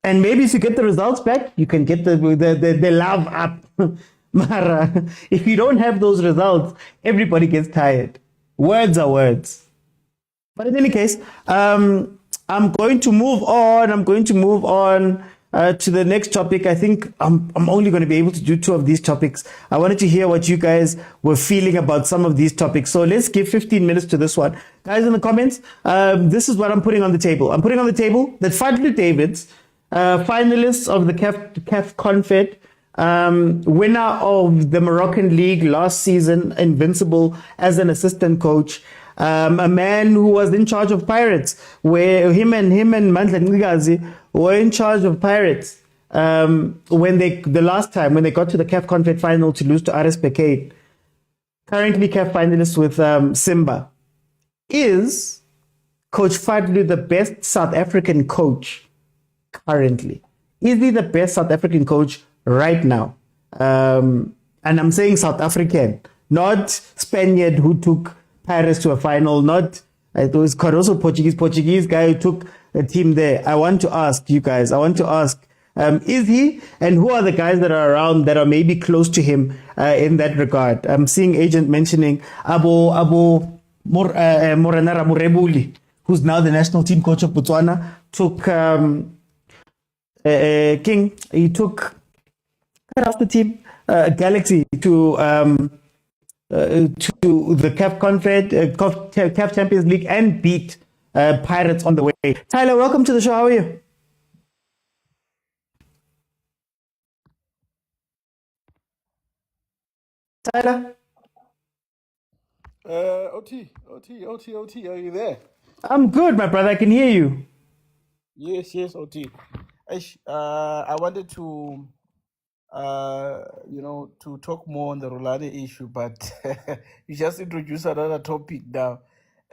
And maybe if you get the results back, you can get the love up. Mara, if you don't have those results, everybody gets tired. Words are words. But in any case, I'm going to move on. To the next topic. I think I'm only going to be able to do 2 of these topics. I wanted to hear what you guys were feeling about some of these topics. So let's give 15 minutes to this one. Guys, in the comments, this is what I'm putting on the table. I'm putting on the table that Fadlu Davids, finalists of the CAF Confed, winner of the Moroccan League last season, invincible as an assistant coach. A man who was in charge of Pirates, where him and Mandla Ngigazi were in charge of Pirates when the last time when they got to the CAF Confed final to lose to RS Bekane. Currently CAF finalist with Simba. Is Coach Fadlu the best South African coach currently? Is he the best South African coach right now? And I'm saying South African, not Spaniard who took Paris to a final, not it was Cardoso, Portuguese guy who took a team there. I want to ask you guys, is he, and who are the guys that are around that are maybe close to him in that regard? I'm seeing agent mentioning Moranara Murebuli, who's now the national team coach of Botswana, took King, he took the team Galaxy to the CAF CAF Champions League and beat Pirates on the way. Tyler, welcome to the show. How are you? Tyler? OT, are you there? I'm good, my brother. I can hear you. Yes, OT. I wanted to to talk more on the Rulani issue, but you just introduced another topic now.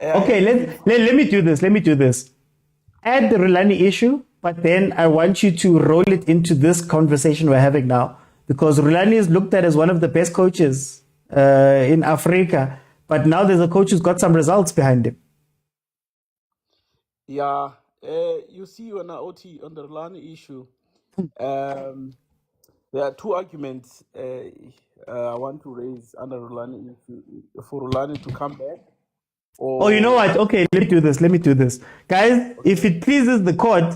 Okay, let me do this. Add the Rulani issue, but then I want you to roll it into this conversation we're having now, because Rulani is looked at as one of the best coaches in Africa, but now there's a coach who's got some results behind him. Yeah, you see on OT on the Rulani issue, there are 2 arguments I want to raise under Rulani issue for Rulani to come back. Oh, you know what? Okay, let me do this. Guys, if it pleases the court,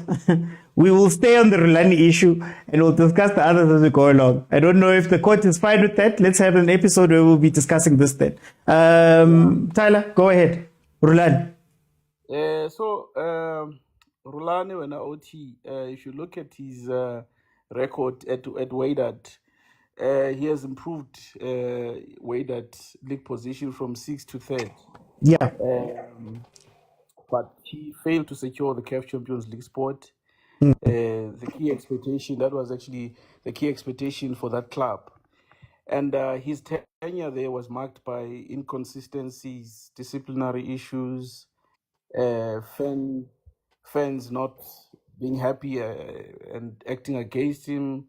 we will stay on the Rulani issue and we'll discuss the others as we go along. I don't know if the court is fine with that. Let's have an episode where we'll be discussing this then. Tyler, go ahead. Rulani. Rulani when OT, if you look at his record at Wydad, he has improved Wydad league position from 6th to 3rd. Yeah. But he failed to secure the CAF Champions League spot. The key expectation, that was actually the key expectation for that club. And his tenure there was marked by inconsistencies, disciplinary issues, fans not being happy and acting against him,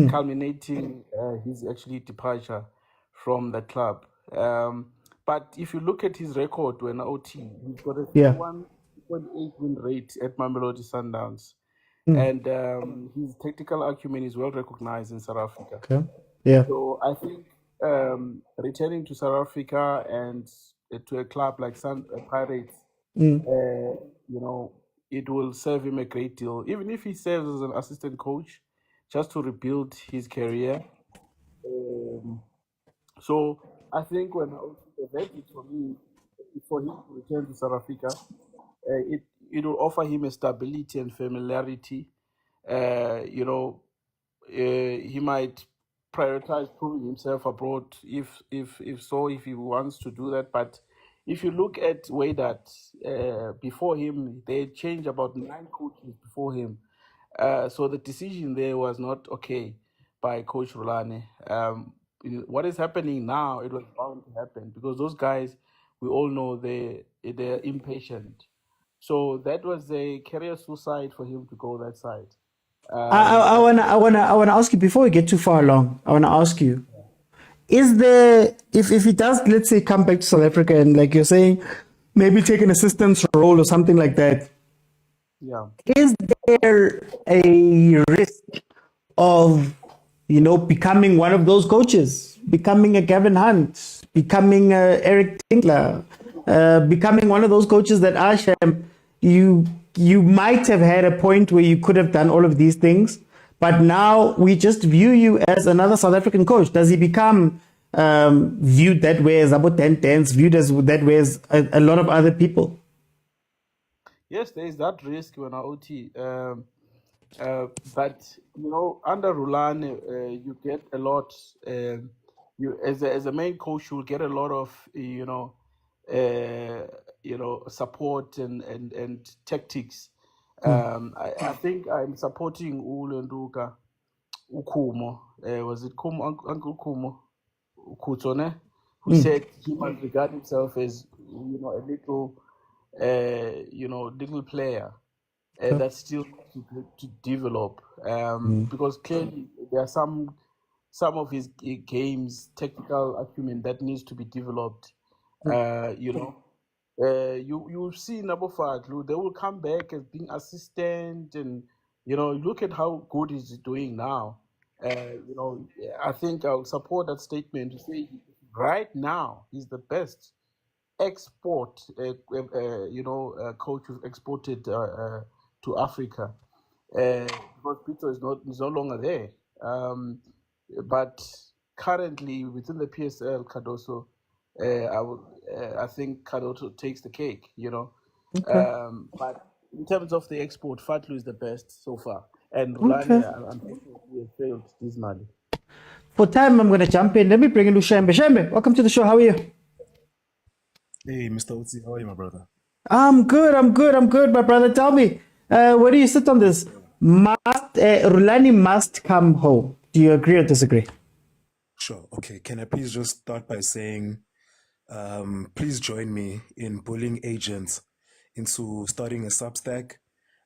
culminating his actually departure from the club. But if you look at his record when OT, he's got a Yeah. 1.8 win rate at Mamelodi Sundowns. Mm. And his tactical acumen is well recognized in South Africa. Okay. Yeah. So I think returning to South Africa and to a club like Pirates, Mm. you know, it will serve him a great deal. Even if he serves as an assistant coach, just to rebuild his career. So I think when the verdict for me, for him to return to South Africa, it will offer him a stability and familiarity. You know, he might prioritize proving himself abroad if he wants to do that. But if you look at Wydad, before him, they changed about 9 coaches before him. So the decision there was not okay by Coach Rulani. What is happening now, it was bound to happen because those guys, we all know they're impatient. So that was a career suicide for him to go that side. I wanna ask you before we get too far along. I wanna ask you: is there, if he does, let's say, come back to South Africa and, like you're saying, maybe take an assistant's role or something like that? Yeah. Is there a risk of, you know, becoming one of those coaches, becoming a Gavin Hunt, becoming a Eric Tinkler, becoming one of those coaches that Asham, you might have had a point where you could have done all of these things, but now we just view you as another South African coach? Does he become viewed that way as about 10-10s, viewed as that way as a lot of other people? Yes, there is that risk when OT. But you know, under Rulani, you get a lot. You as a main coach, you will get a lot of support and tactics. I think I'm supporting Ulu and Ruka Ukumo. Was it Kumo, Uncle Kumo Kutone, who said he must regard himself as a little little player that's still to develop. Because clearly there are some of his games, technical acumen that needs to be developed. You see number 5, they will come back as being assistant, and look at how good he's doing now. I think I'll support that statement to say right now he's the best export coach who's exported to Africa, because Pitso is no longer there. But currently within the PSL, Cardoso, I think Cardoso takes the cake. Okay. But in terms of the export, Fatlu is the best so far, and Rulani, unfortunately, has failed dismally. For time, I'm going to jump in. Let me bring in Shembe. Shembe, welcome to the show. How are you? Hey, Mr. Utsi, how are you, my brother? I'm good, my brother. Tell me, where do you sit on this? Rulani must come home. Do you agree or disagree? Sure. Okay. Can I please just start by saying, please join me in bullying agents into starting a Substack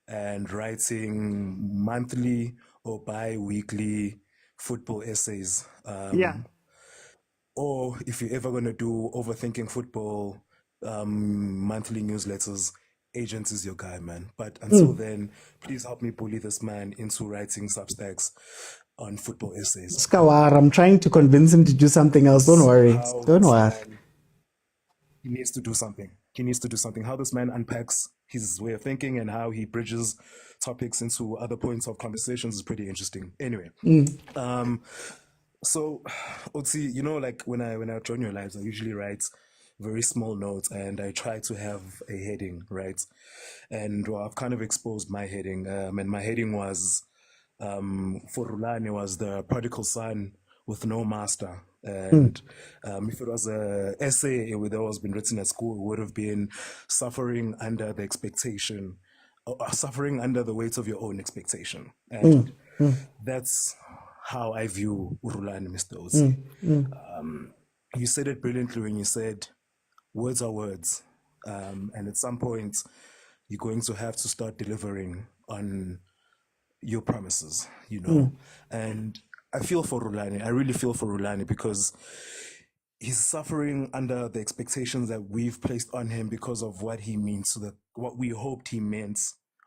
and writing monthly or bi-weekly football essays. Yeah. Or if you're ever going to do Overthinking Football monthly newsletters, Agents is your guy, man. But until then, please help me bully this man into writing Substacks on football essays. Skawar, I'm trying to convince him to do something else. Don't worry. Don't worry. He needs to do something. He needs to do something. How this man unpacks his way of thinking and how he bridges topics into other points of conversations is pretty interesting. Anyway, so Otsi, like when I join your lives, I usually write very small notes and I try to have a heading, right? And I've kind of exposed my heading, and my heading was for Rulani was the prodigal son with no master. And if it was an essay that was been written at school, it would have been suffering under the expectation, or suffering under the weight of your own expectation. And that's how I view Rulani, Mr. Otsi. Mm. You said it brilliantly when you said words are words. And at some point, you're going to have to start delivering on your promises, you know. And I feel for Rulani. I really feel for Rulani because he's suffering under the expectations that we've placed on him because of what he means to what we hoped he meant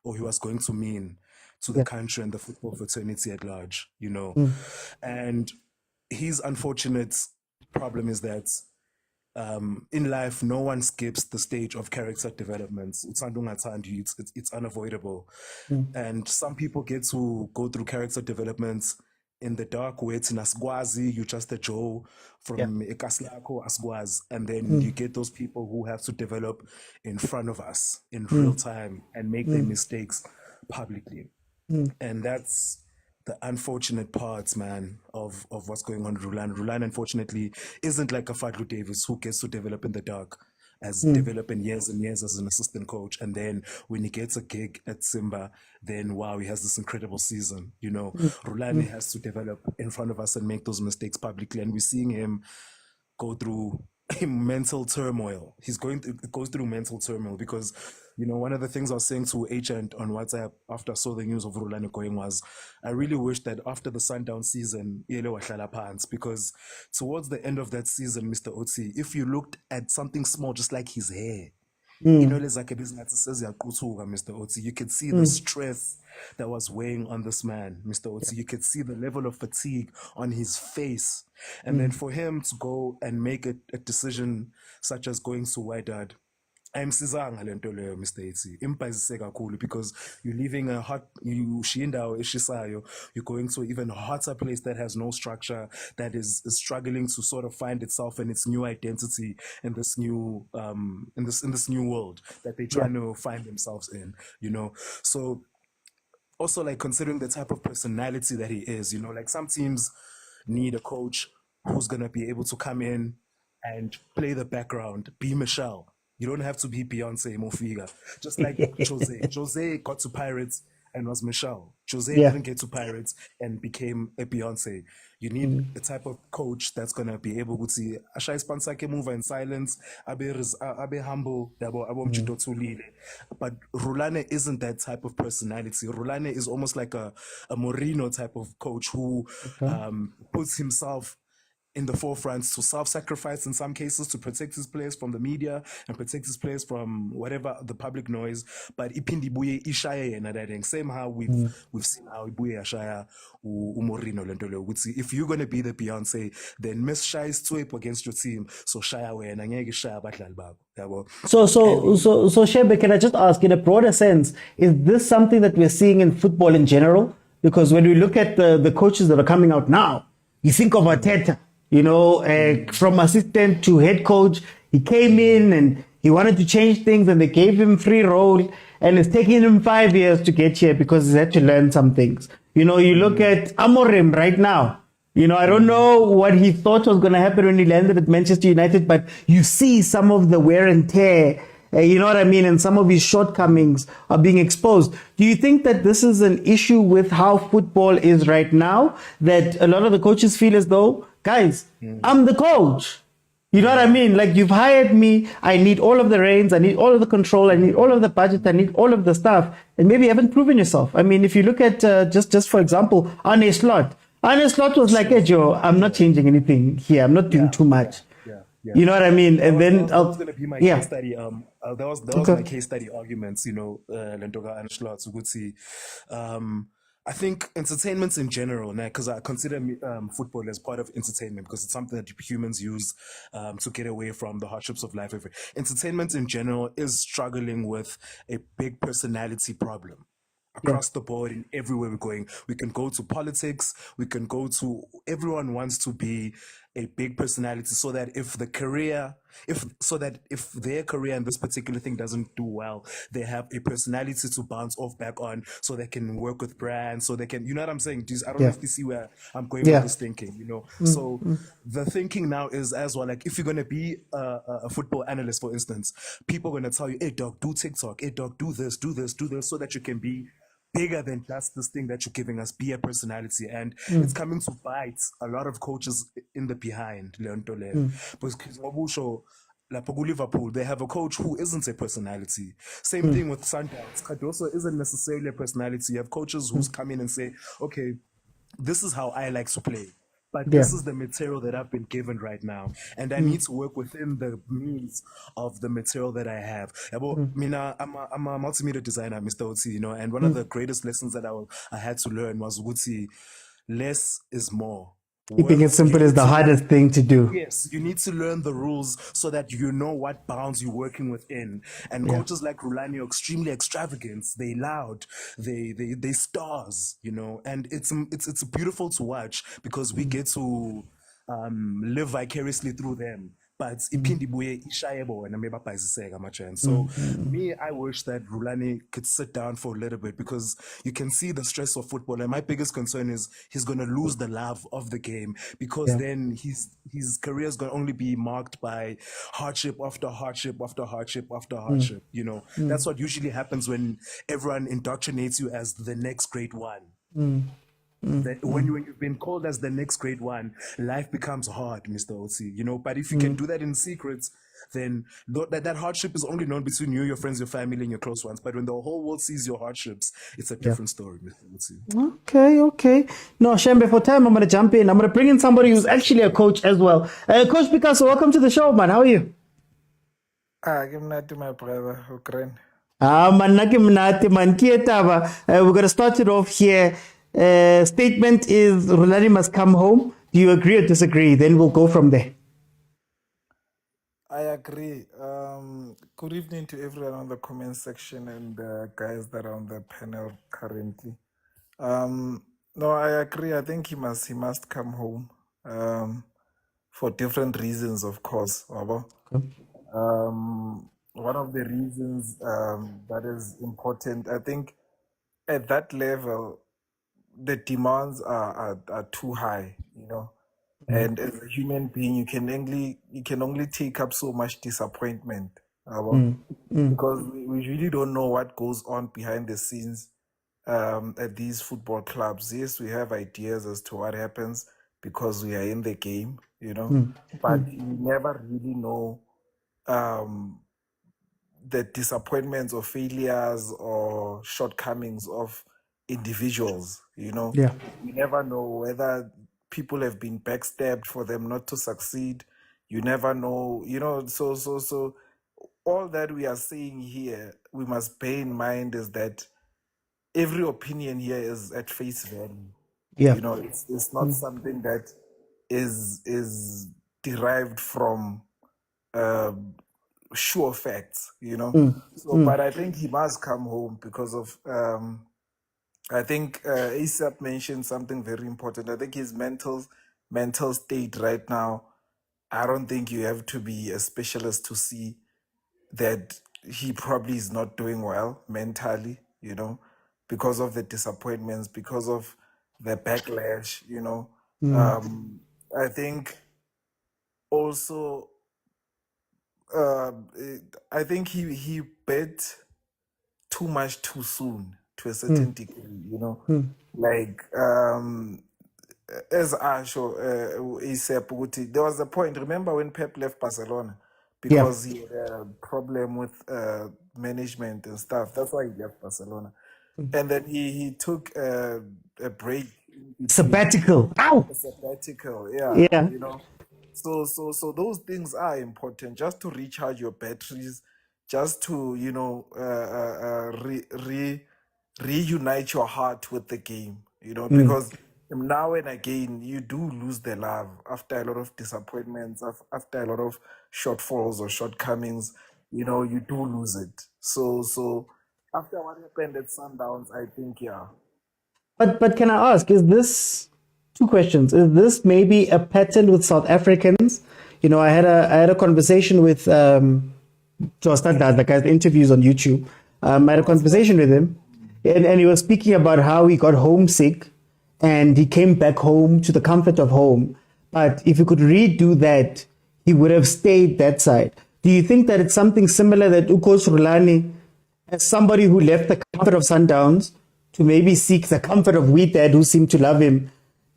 or he was going to mean to the country and the football fraternity at large, you know. And his unfortunate problem is that in life, no one skips the stage of character development. It's unavoidable. And some people get to go through character development in the dark way. It's in Asgwazi, you're just a Joe from Ekaslako, Asgwaz. And then you get those people who have to develop in front of us in real time and make their mistakes publicly. And that's the unfortunate parts, man, of what's going on with Rulani. Rulani, unfortunately, isn't like a Fadlu Davis who gets to develop in the dark, as developing years and years as an assistant coach. And then when he gets a gig at Simba, then wow, he has this incredible season, you know. Rulani has to develop in front of us and make those mistakes publicly. And we're seeing him go through mental turmoil. Goes through mental turmoil because, you know, one of the things I was saying to Agent on WhatsApp after I saw the news of Rulani going was, I really wish that after the Sundowns season, because towards the end of that season, Mr. Otsi, if you looked at something small, just like his hair, you know, there's like a business that says Mr. Otsi, you could see the stress that was weighing on this man, Mr. Otsi. You could see the level of fatigue on his face. And then for him to go and make a decision such as going to Wydad, ayimsizanga le nto leyo, Mr. Etsi. Impazise kakhulu because you're leaving you're going to an even hotter place that has no structure, that is struggling to sort of find itself and its new identity in this new in this new world that they're trying to find themselves in, you know. So also, like, considering the type of personality that he is, you know, like some teams need a coach who's gonna be able to come in and play the background, be Michelle. You don't have to be Beyonce Mofiga. Just like Jose. Jose got to Pirates and was Michelle. Jose didn't get to Pirates and became a Beyonce. You need a type of coach that's going to be able to see Ashai Spansake move in silence, abe humble, but Rulani isn't that type of personality. Rulani is almost like a Mourinho type of coach who puts himself in the forefront to self-sacrifice in some cases to protect his players from the media and protect his players from whatever the public noise. But ipindi buye ishaya yena that same how we've seen how ibuye ashaya umorino lentolo. If you're gonna be the Beyonce, then miss Shai's sweep against your team. So shaya wena ngeke shaya abadlali bakho. So Shebe, can I just ask, in a broader sense, is this something that we're seeing in football in general? Because when we look at the coaches that are coming out now, you think of Arteta. You know, from assistant to head coach, he came in and he wanted to change things and they gave him free role, and it's taken him 5 years to get here because he's had to learn some things. You know, you look at Amorim right now. You know, I don't know what he thought was going to happen when he landed at Manchester United, but you see some of the wear and tear, you know what I mean? And some of his shortcomings are being exposed. Do you think that this is an issue with how football is right now, that a lot of the coaches feel as though, guys, I'm the coach. You know what I mean? Like, you've hired me. I need all of the reins. I need all of the control. I need all of the budget. I need all of the stuff. And maybe you haven't proven yourself. I mean, if you look at just for example, Arne Slot. Arne Slot was like, hey, Joe, I'm not changing anything here. I'm not doing too much. You know what I mean? And then that was going to be my case study. That was my case study arguments. You know, Lentoga and Schlotz would see. I think entertainment in general, because I consider football as part of entertainment because it's something that humans use to get away from the hardships of life. Entertainment in general is struggling with a big personality problem. Across the board, in everywhere we're going, we can go to politics, we can go to, everyone wants to be a big personality so that if their career in this particular thing doesn't do well, they have a personality to bounce off back on so they can work with brands, so they can, you know what I'm saying? I don't know if you see where I'm going with this thinking, you know? So the thinking now is as well, like if you're going to be a football analyst, for instance, people are going to tell you, hey dog, do TikTok, hey dog, do this, so that you can be bigger than just this thing that you're giving us, be a personality. And it's coming to bite a lot of coaches in the behind. Because Liverpool, they have a coach who isn't a personality. Same thing with Sundowns. Cardoso isn't necessarily a personality. You have coaches who's come in and say, okay, this is how I like to play. But this is the material that I've been given right now. And I need to work within the means of the material that I have. I'm a multimedia designer, Mr. Oti, you know, and one of the greatest lessons that I had to learn was Uti, less is more. Keeping it simple is the hardest thing to do. Yes, you need to learn the rules so that you know what bounds you're working within. And coaches like Rulani are extremely extravagant. They loud, they stars, you know. And it's beautiful to watch because we get to live vicariously through them. But so me, I wish that Rulani could sit down for a little bit because you can see the stress of football. And my biggest concern is he's going to lose the love of the game because then his career is going to only be marked by hardship after hardship after hardship after hardship. You know, that's what usually happens when everyone indoctrinates you as the next great one. That when you've been called as the next great one, life becomes hard, Mr. Otsi, you know. But if you can do that in secret, then that hardship is only known between you, your friends, your family, and your close ones. But when the whole world sees your hardships, it's a different story, Mr. Otsi. Okay. No, Shem, before time, I'm going to jump in. I'm going to bring in somebody who's actually a coach as well. Coach Picasso, welcome to the show, man. How are you? Give me to my brother, Ukraine. Man. We're going to start it off here. Statement is Rulani must come home. Do you agree or disagree? Then we'll go from there. I agree. Good evening to everyone on the comment section and guys that are on the panel currently. No, I agree. I think he must come home for different reasons, of course. One of the reasons that is important, I think, at that level, the demands are too high, you know. And as a human being, you can only take up so much disappointment, because we really don't know what goes on behind the scenes at these football clubs. Yes, we have ideas as to what happens because we are in the game, you know, but you never really know the disappointments or failures or shortcomings of individuals, you know. You never know whether people have been backstabbed for them not to succeed. You never know, you know. So all that we are saying here, we must bear in mind is that every opinion here is at face value. You know, it's not something that is derived from sure facts, you know. But I think he must come home because of I think ASAP mentioned something very important. I think his mental state right now, I don't think you have to be a specialist to see that he probably is not doing well mentally, you know, because of the disappointments, because of the backlash, you know. I think also, I think he bet too much too soon to a certain degree, you know. Like, as Asho, there was a point, remember when Pep left Barcelona? Because he had a problem with management and stuff. That's why he left Barcelona. And then he took a break. Sabbatical. A sabbatical, yeah. You know. So those things are important, just to recharge your batteries, just to, you know, reunite your heart with the game, you know, because now and again you do lose the love after a lot of disappointments, after a lot of shortfalls or shortcomings, you know, you do lose it. So after what happened at Sundowns, I think, But can I ask, is this, two questions, is this maybe a pattern with South Africans? You know, I had a conversation with Jordaan, the guy's interviews on YouTube. I had a conversation with him, and he was speaking about how he got homesick and he came back home to the comfort of home. But if he could redo that, he would have stayed that side. Do you think that it's something similar that Coach Rulani, as somebody who left the comfort of Sundowns to maybe seek the comfort of we dad who seem to love him.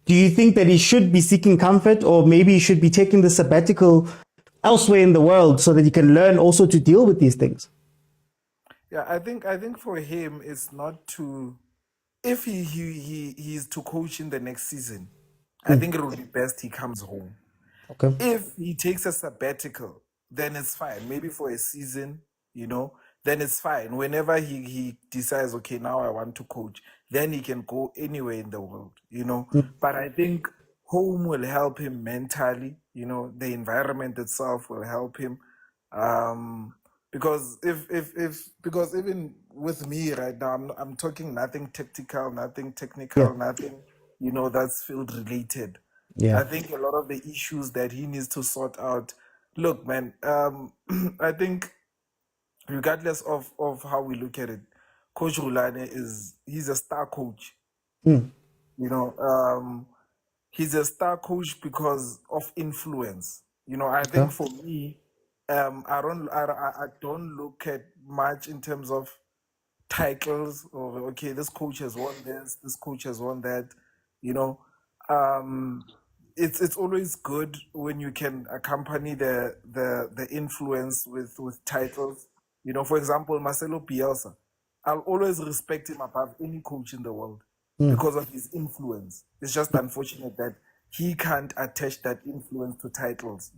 Do you think that he should be seeking comfort, or maybe he should be taking the sabbatical elsewhere in the world so that he can learn also to deal with these things? Yeah, I think for him it's not to, if he's to coach in the next season, I think it would be best he comes home. Okay. If he takes a sabbatical, then it's fine. Maybe for a season, then it's fine. Whenever he decides, okay, now I want to coach, then he can go anywhere in the world, But I think home will help him mentally, the environment itself will help him. Because because even with me right now, I'm talking nothing tactical, nothing technical, nothing, that's field related. Yeah. I think a lot of the issues that he needs to sort out. Look, man, I think regardless of how we look at it, Coach Rulani he's a star coach. He's a star coach because of influence. I think for me, I don't look at much in terms of titles or okay, this coach has won this coach has won that. It's always good when you can accompany the influence with titles. For example, Marcelo Bielsa, I'll always respect him above any coach in the world because of his influence. It's just unfortunate that he can't attach that influence to titles,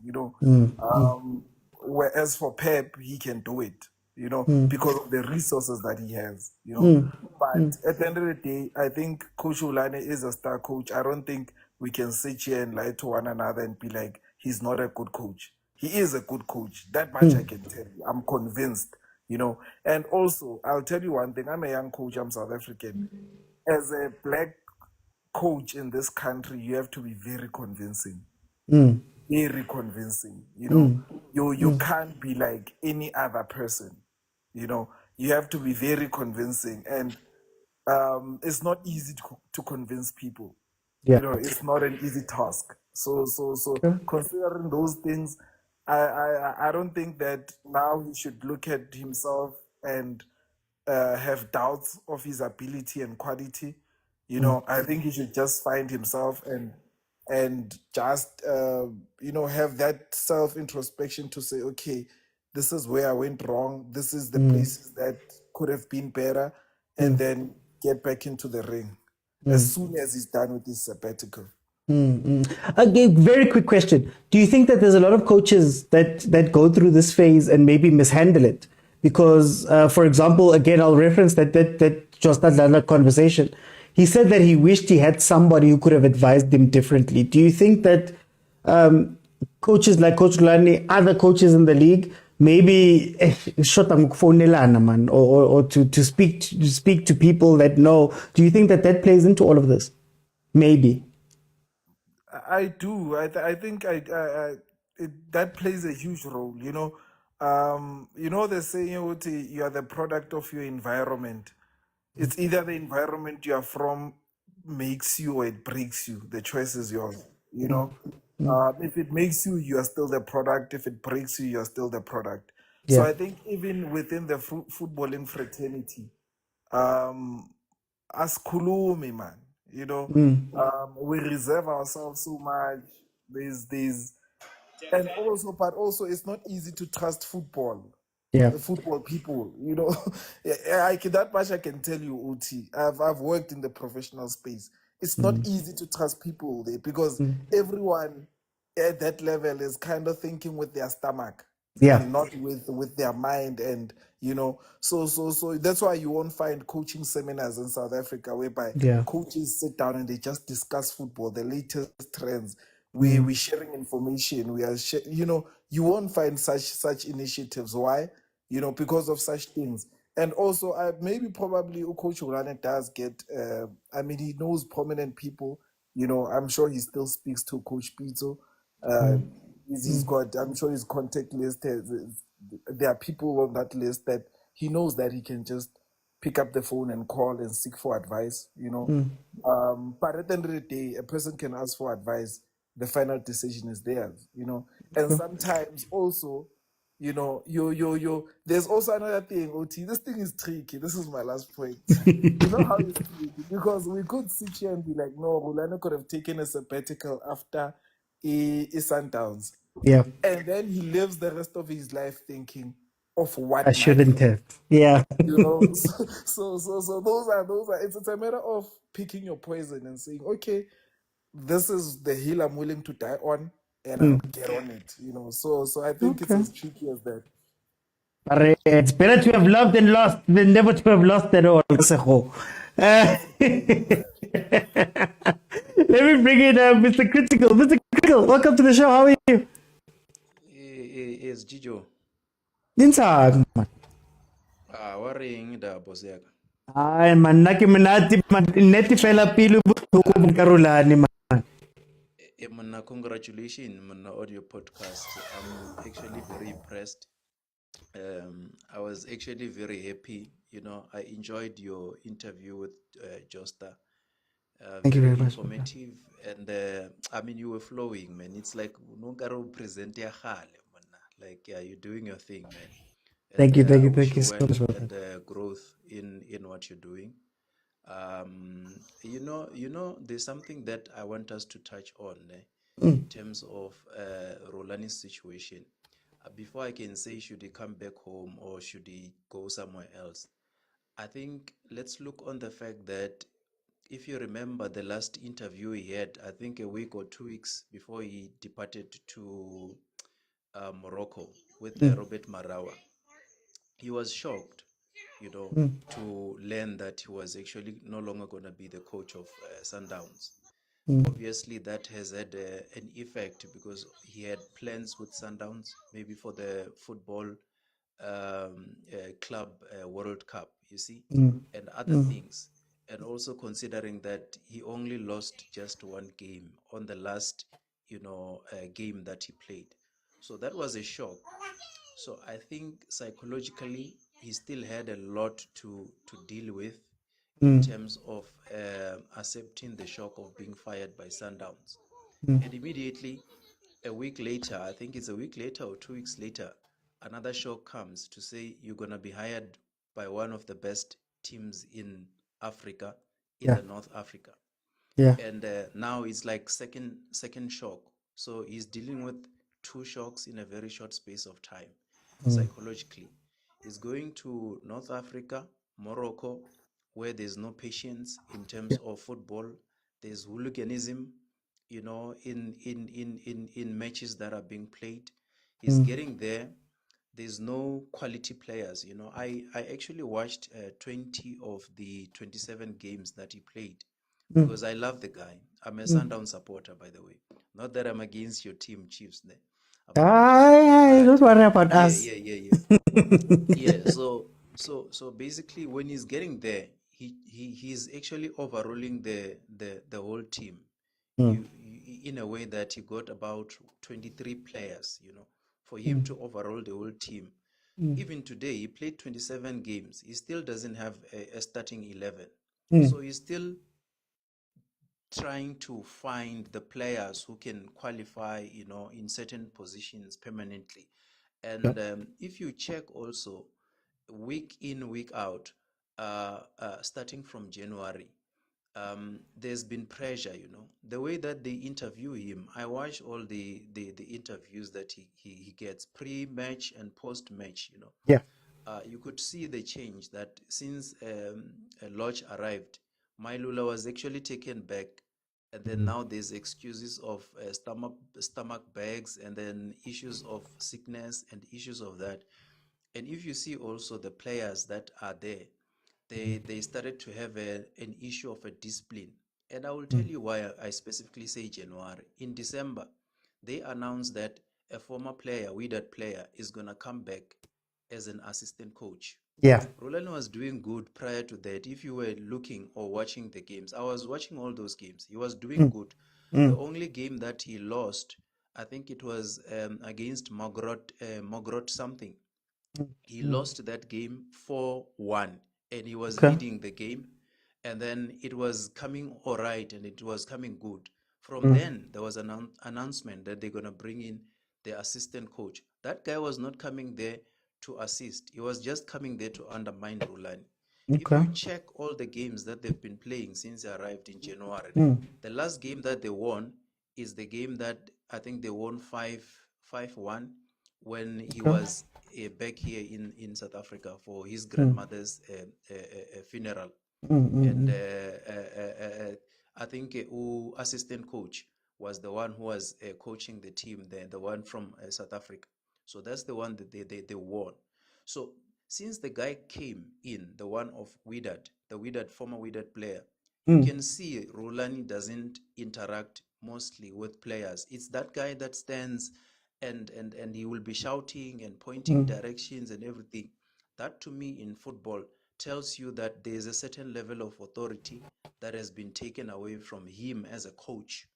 whereas for Pep, he can do it, because of the resources that he has, But at the end of the day, I think Coach Rulani is a star coach. I don't think we can sit here and lie to one another and be like, he's not a good coach. He is a good coach. That much I can tell you. I'm convinced, And also, I'll tell you one thing. I'm a young coach. I'm South African. As a black coach in this country, you have to be very convincing. Very convincing. You can't be like any other person. You have to be very convincing, and it's not easy to convince people. It's not an easy task. So considering those things, I don't think that now he should look at himself and have doubts of his ability and quality. I think he should just find himself and just have that self introspection to say, okay, this is where I went wrong. This is the places that could have been better, and then get back into the ring as soon as he's done with his sabbatical. Okay, very quick question. Do you think that there's a lot of coaches that go through this phase and maybe mishandle it? Because, for example, again, I'll reference that Jordaan conversation. He said that he wished he had somebody who could have advised him differently. Do you think that coaches like Coach Rulani, other coaches in the league, maybe or to speak to people that know? Do you think that plays into all of this? Maybe. I do. I think that plays a huge role. They say you are the product of your environment. It's either the environment you are from makes you or it breaks you. The choice is yours. If it makes you, you are still the product. If it breaks you, you are still the product. Yeah. So I think even within the footballing fraternity, as kulumi, man, we reserve ourselves so much. But also it's not easy to trust football. Yeah. The football people, that much I can tell you, OT. I've worked in the professional space. It's not easy to trust people there because everyone at that level is kind of thinking with their stomach, and not with their mind, and so that's why you won't find coaching seminars in South Africa whereby coaches sit down and they just discuss football, the latest trends. We're sharing information. We are, you won't find such initiatives. Why? Because of such things. And also, probably Coach Rulani does get. He knows prominent people. I'm sure he still speaks to Coach Pitso. He's got. I'm sure his contact list. There are people on that list that he knows that he can just pick up the phone and call and seek for advice. But at the end of the day, a person can ask for advice. The final decision is theirs. And sometimes also, You know, there's also another thing, OT. This thing is tricky. This is my last point. How it's tricky? Because we could sit here and be like, no, Rulani could have taken a sabbatical after a Sundowns. Yeah. And then he lives the rest of his life thinking of what I shouldn't have. Yeah. so those are it's a matter of picking your poison and saying, okay, this is the hill I'm willing to die on, and I'll get on it. So I think it's Okay. as tricky as that. But it's better to have loved and lost than never to have lost at all. Let me bring in Mr. Critical. Mr. Critical, welcome to the show. How are you? Yes, Jijo. Inside. Worrying the boss. Ay, man, naki manati neti fela pilu buku Rulani man. Congratulations on the audio podcast. I'm actually very impressed. I was actually very happy. I enjoyed your interview with Josta. Thank you very much. Informative, and you were flowing, man. It's like present like you're doing your thing, man. Thank you so Well much for and that. growth in what you're doing. There's something that I want us to touch on in terms of Rulani's situation. Before I can say should he come back home or should he go somewhere else, I think let's look on the fact that if you remember the last interview he had, I think a week or 2 weeks before he departed to Morocco with Robert Marawa, he was shocked, to learn that he was actually no longer going to be the coach of Sundowns. Obviously, that has had an effect because he had plans with Sundowns, maybe for the football club World Cup, you see, and other things. And also considering that he only lost just one game on the last, game that he played. So that was a shock. So I think psychologically, he still had a lot to deal with in terms of accepting the shock of being fired by Sundowns. And immediately, a week later, I think it's a week later or 2 weeks later, another shock comes to say you're going to be hired by one of the best teams in Africa, in the North Africa. Yeah. And now it's like second shock. So he's dealing with 2 shocks in a very short space of time, psychologically. He's going to North Africa, Morocco, where there's no patience in terms of football. There's hooliganism, in matches that are being played. He's getting there. There's no quality players. I actually watched 20 of the 27 games that he played because I love the guy. I'm a Sundown supporter, by the way. Not that I'm against your team, Chiefs. Don't worry about us. Yeah. So basically, when he's getting there, he's actually overruling the whole team. In a way that he got about 23 players, for him to overall the whole team. Even today, he played 27 games. He still doesn't have a starting 11. So he's still trying to find the players who can qualify, in certain positions permanently. And if you check also, week in, week out, starting from January, there's been pressure, the way that they interview him. I watch all the interviews that he gets pre-match and post-match, Yeah. You could see the change that since Lodge arrived, Mailula was actually taken back, and then now there's excuses of stomach bags, and then issues of sickness and issues of that. And if you see also the players that are there, they started to have an issue of a discipline. And I will tell you why I specifically say January. In December, they announced that a former player, that player, is going to come back as an assistant coach. Yeah. Rulani was doing good prior to that. If you were looking or watching the games, I was watching all those games. He was doing good. The only game that he lost, I think it was against Mogrot something. He lost that game 4-1, and he was leading the game, and then it was coming all right, and it was coming good. From then, there was an announcement that they're going to bring in the assistant coach. That guy was not coming there to assist. He was just coming there to undermine Rulani. If Okay. you check all the games that they've been playing since they arrived in January, the last game that they won is the game that I think they won 5-1 when he Okay. was back here in South Africa for his grandmother's funeral. And I think assistant coach was the one who was coaching the team there, the one from South Africa. So that's the one that they won. So since the guy came in, the one of Widad, the Widad, former Widad player, you can see Rulani doesn't interact mostly with players. It's that guy that stands and he will be shouting and pointing directions and everything. That to me in football tells you that there's a certain level of authority that has been taken away from him as a coach.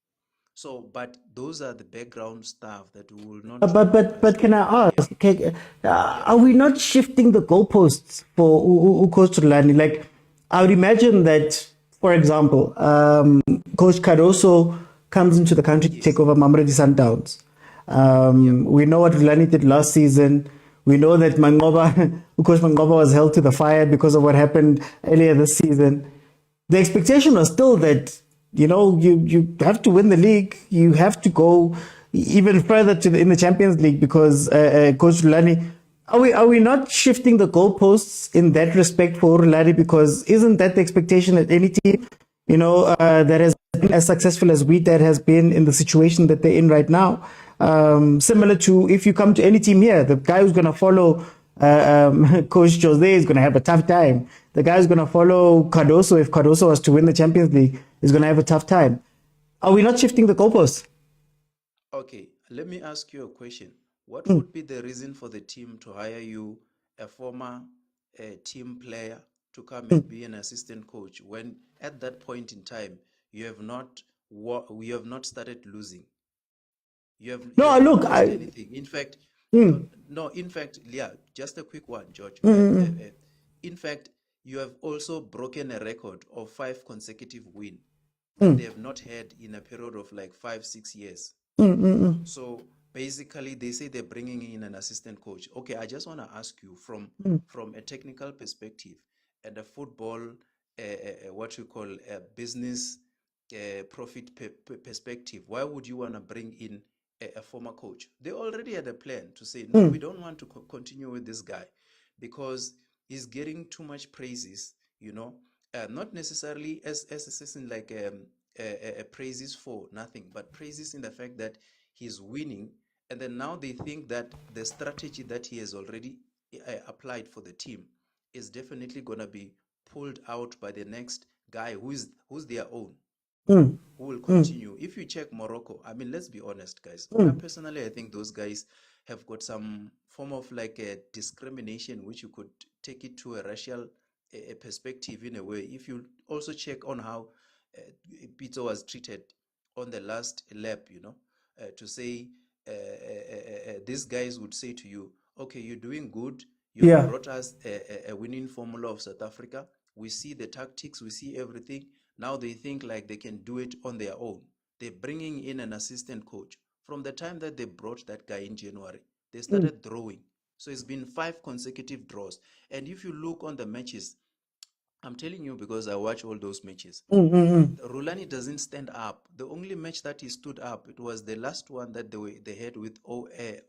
So, but those are the background stuff that we will not. But can I ask? Okay, are we not shifting the goalposts for Coach Rulani? Like, I would imagine that, for example, Coach Cardoso comes into the country to take over Mamelodi Sundowns. We know what Rulani did last season. We know that Coach Mangoba was held to the fire because of what happened earlier this season. The expectation was still that, you know, you have to win the league. You have to go even further in the Champions League because Coach Rulani. Are we not shifting the goalposts in that respect for Rulani? Because isn't that the expectation at any team, you know, that has been as successful as that has been in the situation that they're in right now? Similar to if you come to any team here, the guy who's going to follow Coach Jose is going to have a tough time. The guy who's going to follow Cardoso, if Cardoso was to win the Champions League, is going to have a tough time. Are we not shifting the goalposts? Okay, let me ask you a question. What would be the reason for the team to hire you, a former team player, to come and be an assistant coach when at that point in time you have not started losing? You have not lost anything. In fact, in fact, yeah, just a quick one, George. In fact, you have also broken a record of 5 consecutive wins that they have not had in a period of like 5-6 years. So basically, they say they're bringing in an assistant coach. Okay, I just want to ask you from a technical perspective and a football, what you call a business profit perspective, why would you want to bring in a former coach? They already had a plan to say, no, we don't want to continue with this guy because he's getting too much praises, you know, not necessarily as in like praises for nothing, but praises in the fact that he's winning. And then now they think that the strategy that he has already applied for the team is definitely going to be pulled out by the next guy who's their own. Who will continue. If you check Morocco, I mean, let's be honest, guys. Personally, I think those guys have got some form of like a discrimination, which you could take it to a racial perspective in a way. If you also check on how Pitso was treated on the last lap, you know, to say these guys would say to you, okay, you're doing good. You brought us a winning formula of South Africa. We see the tactics, we see everything. Now they think like they can do it on their own. They're bringing in an assistant coach. From the time that they brought that guy in January, they started drawing. So it's been 5 consecutive draws. And if you look on the matches, I'm telling you because I watch all those matches. Rulani doesn't stand up. The only match that he stood up, it was the last one that they had with OSC.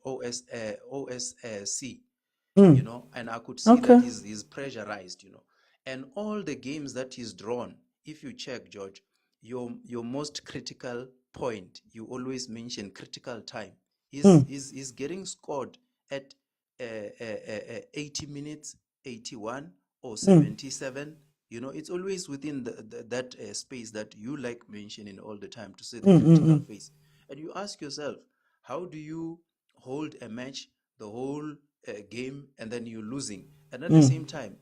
You know, and I could see that he's pressurized, you know. And all the games that he's drawn, if you check, George, your most critical point, you always mention critical time. He's getting scored at 80 minutes, 81 or 77. You know, it's always within that space that you like mentioning all the time to say the critical phase. And you ask yourself, how do you hold a match the whole game and then you're losing? And at the same time,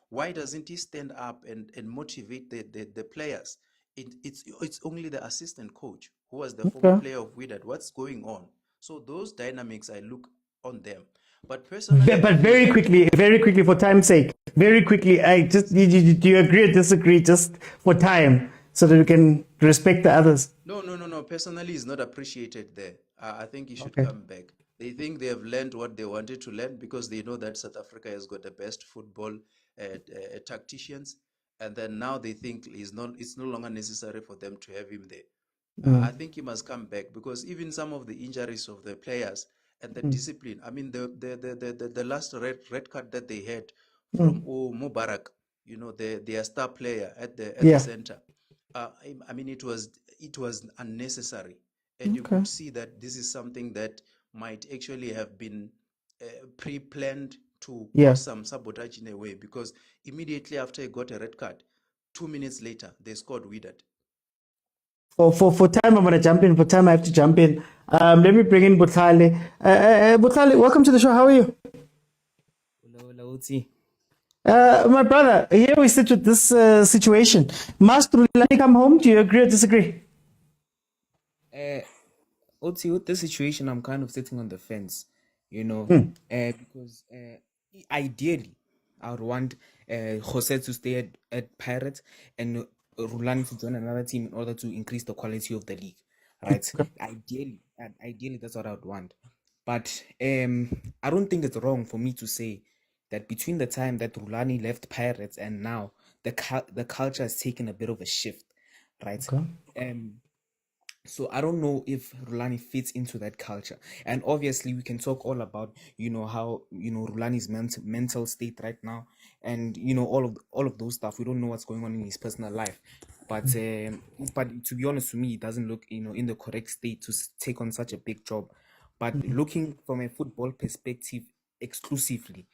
why doesn't he stand up and motivate the players? It's only the assistant coach who was the former player of Widad. What's going on? So those dynamics, I look on them. But personally, but very quickly, for time's sake, very quickly, I just do you agree or disagree? Just for time, so that we can respect the others? No. Personally, he's not appreciated there. I think he should Okay. come back. They think they have learned what they wanted to learn because they know that South Africa has got the best football tacticians, and then now they think it's no longer necessary for them to have him there. I think he must come back because even some of the injuries of the players and the discipline. I mean, the last red card that they had from Mubarak, their star player at the center. I mean, it was unnecessary, and you could see that this is something that might actually have been pre-planned to cause some sabotage in a way, because immediately after he got a red card, 2 minutes later they scored with it. For time, I'm going to jump in. For time, I have to jump in. Let me bring in Butlale. Butlale, welcome to the show. How are you? My brother, here we sit with this situation. Must Rulani come home? Do you agree or disagree? Oti, with this situation, I'm kind of sitting on the fence, because ideally, I would want Jose to stay at Pirates and Rulani to join another team in order to increase the quality of the league, right? Ideally, that's what I would want. But I don't think it's wrong for me to say that between the time that Rulani left Pirates and now, the culture has taken a bit of a shift, right? So I don't know if Rulani fits into that culture. And obviously we can talk all about, how, Rulani's mental state right now and, all of those stuff. We don't know what's going on in his personal life. But to be honest, to me, it doesn't look, in the correct state to take on such a big job. But looking from a football perspective exclusively,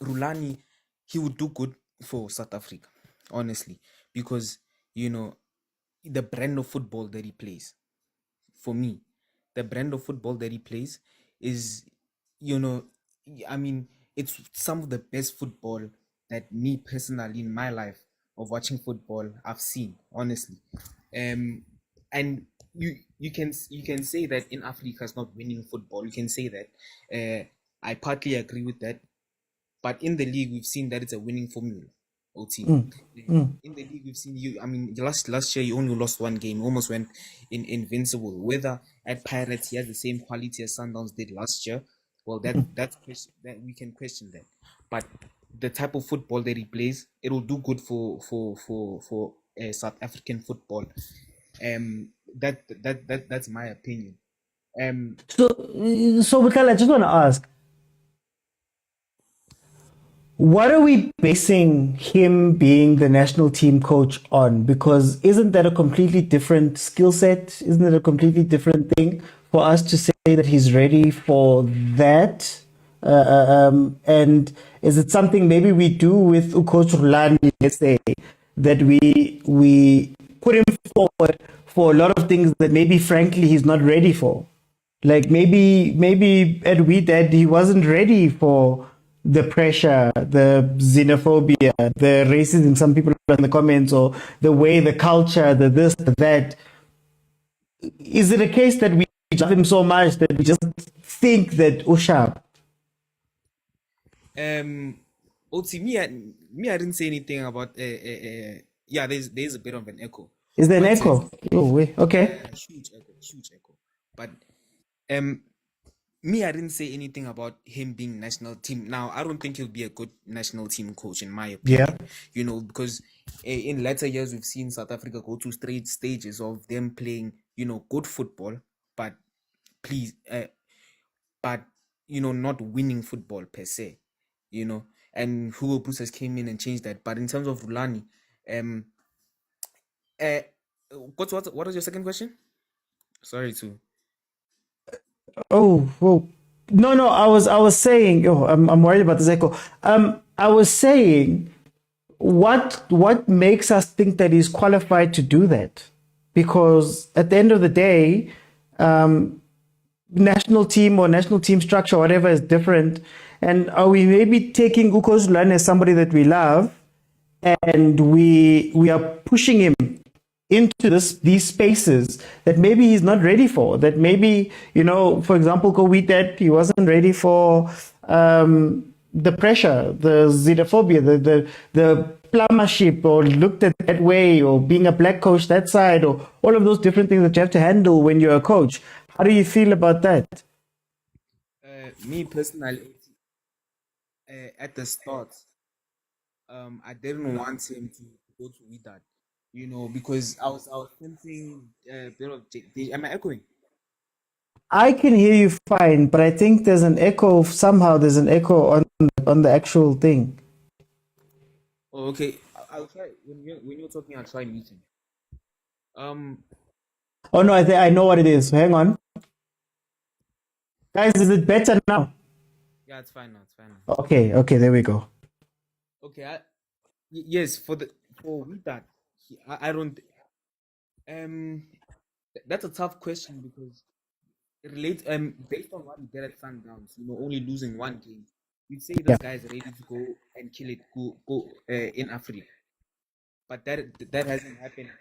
Rulani, he would do good for South Africa, honestly, because, the brand of football that he plays, for me, the brand of football that he plays is, it's some of the best football that me personally in my life of watching football I've seen, honestly. And you can say that in Africa is not winning football. You can say that. I partly agree with that. But in the league, we've seen that it's a winning formula. In the league, we've seen last year, you only lost one game, almost went invincible. Whether at Pirates he has the same quality as Sundowns did last year, well, that we can question that. But the type of football that he plays, it will do good for South African football. That's my opinion. So Mikhail, I just want to ask, what are we basing him being the national team coach on? Because isn't that a completely different skill set? Isn't it a completely different thing for us to say that he's ready for that? And is it something maybe we do with Coach Rulani, let's say, that we put him forward for a lot of things that maybe frankly he's not ready for? Like maybe at Wydad he wasn't ready for the pressure, the xenophobia, the racism, some people in the comments, or the way, the culture, the this, the that. Is it a case that we love him so much that we just think that Usha? Me, I didn't say anything about there's a bit of an echo. Is there an echo? Oh wait, okay. Huge echo. But me, I didn't say anything about him being national team. Now, I don't think he'll be a good national team coach, in my opinion. Yeah. Because in latter years, we've seen South Africa go to straight stages of them playing, good football, but not winning football per se, And Hugo Bruce came in and changed that. But in terms of Rulani, what was your second question? Sorry to. Oh, well, no. I was saying. Oh, I'm worried about this echo. I was saying, what makes us think that he's qualified to do that? Because at the end of the day, national team or national team structure, whatever, is different. And are we maybe taking Uko Rulani as somebody that we love, and we are pushing him into these spaces that maybe he's not ready for, that maybe, for example, go with that, he wasn't ready for the pressure, the xenophobia, the plumbership, or looked at that way, or being a black coach that side, or all of those different things that you have to handle when you're a coach. How do you feel about that? Me personally, at the start, I didn't want him to go to Wydad, because I was thinking a bit of. Am I echoing? I can hear you fine, but I think there's an echo. Somehow there's an echo on the actual thing. Oh, okay. I'll try when you're talking. I'll try muting. Oh no, I know what it is. Hang on, guys. Is it better now? Yeah, it's fine now. It's fine now. Okay, there we go. Okay, yes, for Wydad, I don't. That's a tough question because based on what he did at Sundowns, only losing one game, you'd say this guy is ready to go and kill it, go in Africa, but that hasn't happened,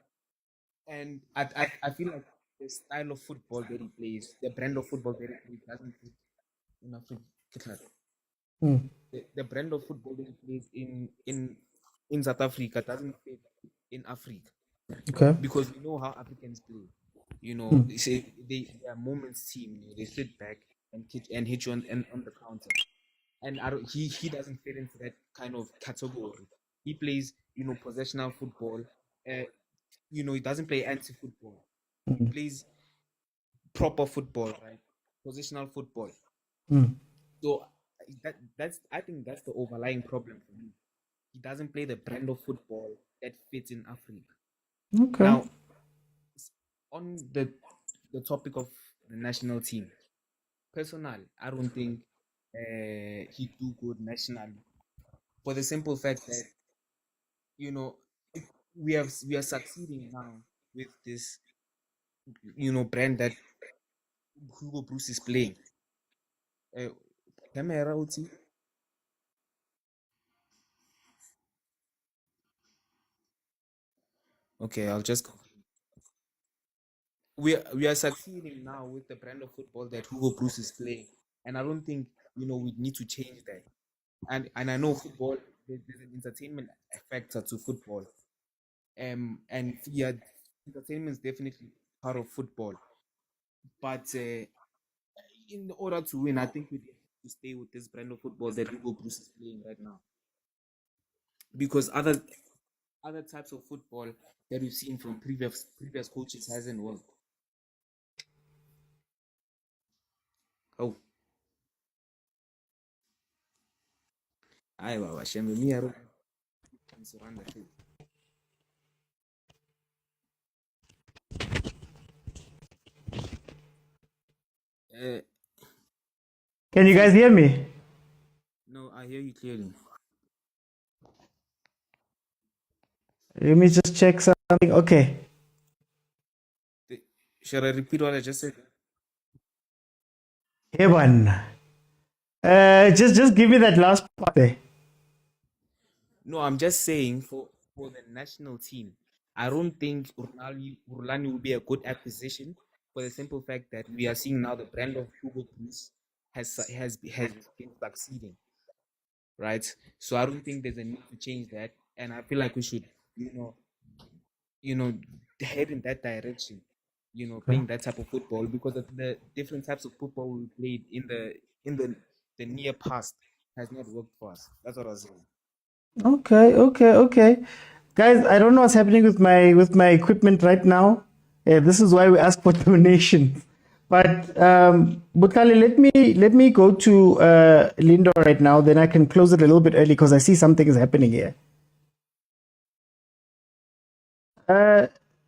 and I feel like the style of football that he plays, the brand of football that he plays, doesn't fit in Africa. The brand of football that he plays in South Africa doesn't fit in Africa. Okay. Because we know how Africans play. They say they are moments team. They sit back and hit you on the counter. And he doesn't fit into that kind of category. He plays, possessional football. He doesn't play anti-football. He plays proper football, right? Positional football. So I think that's the overlying problem for me. He doesn't play the brand of football that fits in Africa. Okay. Now, on the topic of the national team, personally, I don't think he do good nationally, for the simple fact that we are succeeding now with this brand that Hugo Bruce is playing. Camera, okay, I'll just. We are succeeding now with the brand of football that Hugo Bruce is playing, and I don't think we need to change that. And I know football, there's an entertainment factor to football, and yeah, entertainment is definitely part of football. But in order to win, I think we have to stay with this brand of football that Hugo Bruce is playing right now, because other types of football that we've seen from previous coaches hasn't worked. Oh. Aye, Baba, Shembe, me, I don't surrender to. Can you guys hear me? No, I hear you clearly. Let me just check something. Okay. Should I repeat what I just said? Hey, one. Just give me that last part there. No, I'm just saying for the national team, I don't think Rulani will be a good acquisition, for the simple fact that we are seeing now the brand of Hugo Bruce has been succeeding, right? So I don't think there's a need to change that, and I feel like we should, head in that direction, playing that type of football, because of the different types of football we played in the near past has not worked for us. That's what I was saying. Okay. Guys, I don't know what's happening with my equipment right now. This is why we ask for donations. But Butali, let me go to Lindo right now. Then I can close it a little bit early because I see something is happening here.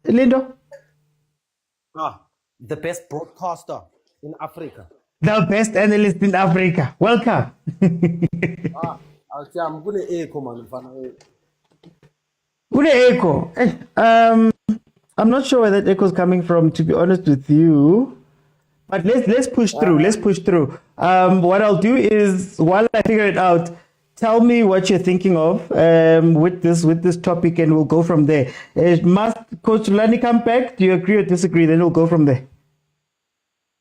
Lindo. The best broadcaster in Africa. The best analyst in Africa. Welcome. I'll say I'm gonna echo, man. Echo. I'm not sure where that echo is coming from, to be honest with you. But let's push through. Let's push through. What I'll do is, while I figure it out, tell me what you're thinking of with this topic, and we'll go from there. Must Coach Rulani come back? Do you agree or disagree? Then we'll go from there.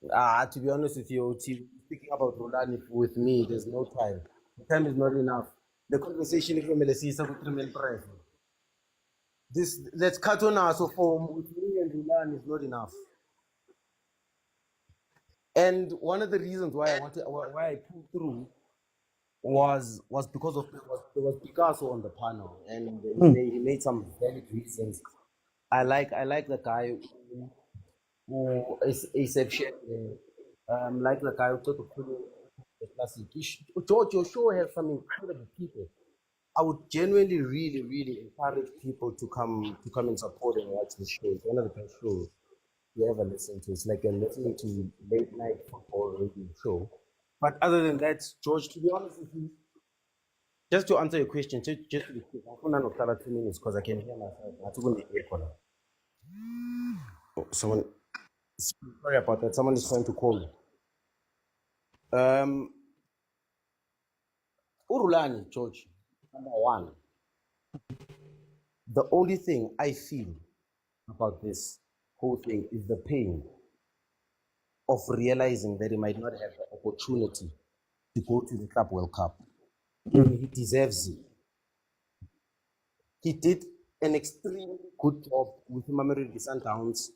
To be honest with you, speaking about Rulani with me, there's no time. Time is not enough. The conversation from Melissa with Tremel Press. This let's cut on us for with me and Rulani is not enough. And one of the reasons why I pulled through was because of there was Picasso on the panel, and he made some valid reasons. I like the guy who is exception. Like the guy who took the classic. George, your show has some incredible people. I would genuinely, really, really encourage people to come and support and watch the show. It's one of the best shows you ever listen to. It's like you're listening to late night football radio show. But other than that, George, to be honest with you, just to answer your question, just to be quick, I'm going to 2 minutes because I can hear myself. I took on the air caller. Oh, someone, sorry about that. Someone is trying to call me. Rulani, George, number one. The only thing I feel about this whole thing is the pain of realizing that he might not have the opportunity to go to the Club World Cup. He deserves it. He did an extremely good job with Mamelodi Sundowns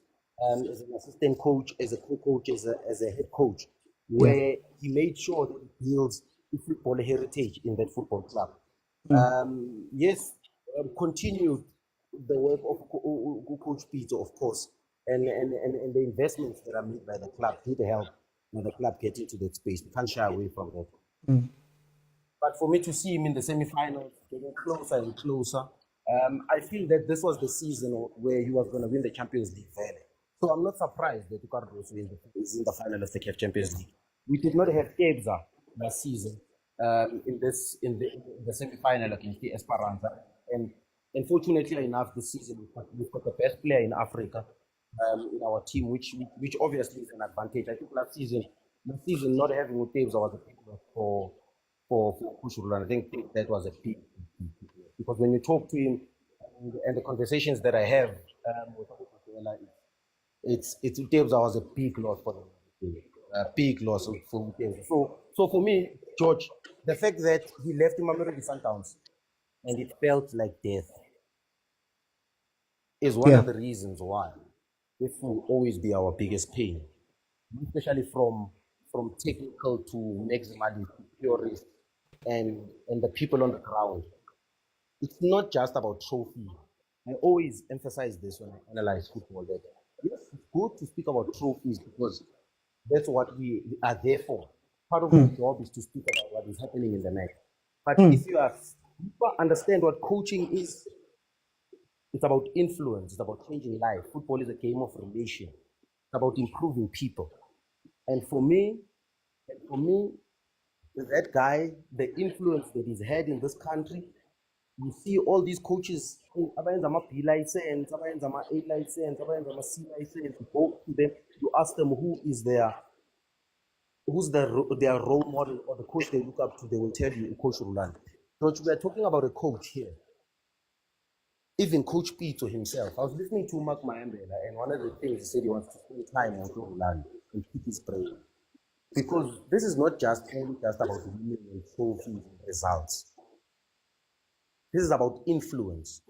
as an assistant coach, as a co-coach, as a head coach, where he made sure that he builds the football heritage in that football club. Continued the work of Coach Pitso, of course, and the investments that are made by the club did help the club get into that space. We can't shy away from that. But for me to see him in the semi-finals, getting closer and closer, I feel that this was the season where he was going to win the Champions League fairly. So I'm not surprised that Carlos is in the final of the CAF Champions League. We did not have Kaizer last season in the semi-final against the Esperanza, and unfortunately enough, this season we've got the best player in Africa in our team, which obviously is an advantage. I think last season not having Kaizer was a big loss for Rulani. I think that was a big because when you talk to him and the conversations that I have with Mokwena, it's Kaizer was a big loss for them. A big loss for Kaizer. So for me, George, the fact that he left Mamelodi Sundowns and it felt like death is one of the reasons why this will always be our biggest pain, especially from technical to maximally purist and the people on the ground. It's not just about trophy. I always emphasize this when I analyze football, that yes, it's good to speak about trophies because that's what we are there for. Part of our job is to speak about what is happening in the match. But if you understand what coaching is, it's about influence, it's about changing life. Football is a game of relation. It's about improving people. And for me, that guy, the influence that he's had in this country, you see all these coaches, abayenza ama-B license, abayenza ama-A license, abayenza ama-C license, you go to them, you ask them who's their role model or the coach they look up to, they will tell you Coach Rulani. George, we are talking about a coach here. Even Coach Pitso himself. I was listening to Mark Mayambela, and one of the things he said he wants to spend time on Rulani and keep his brain. Because this is not just about winning and trophies and results. This is about influence,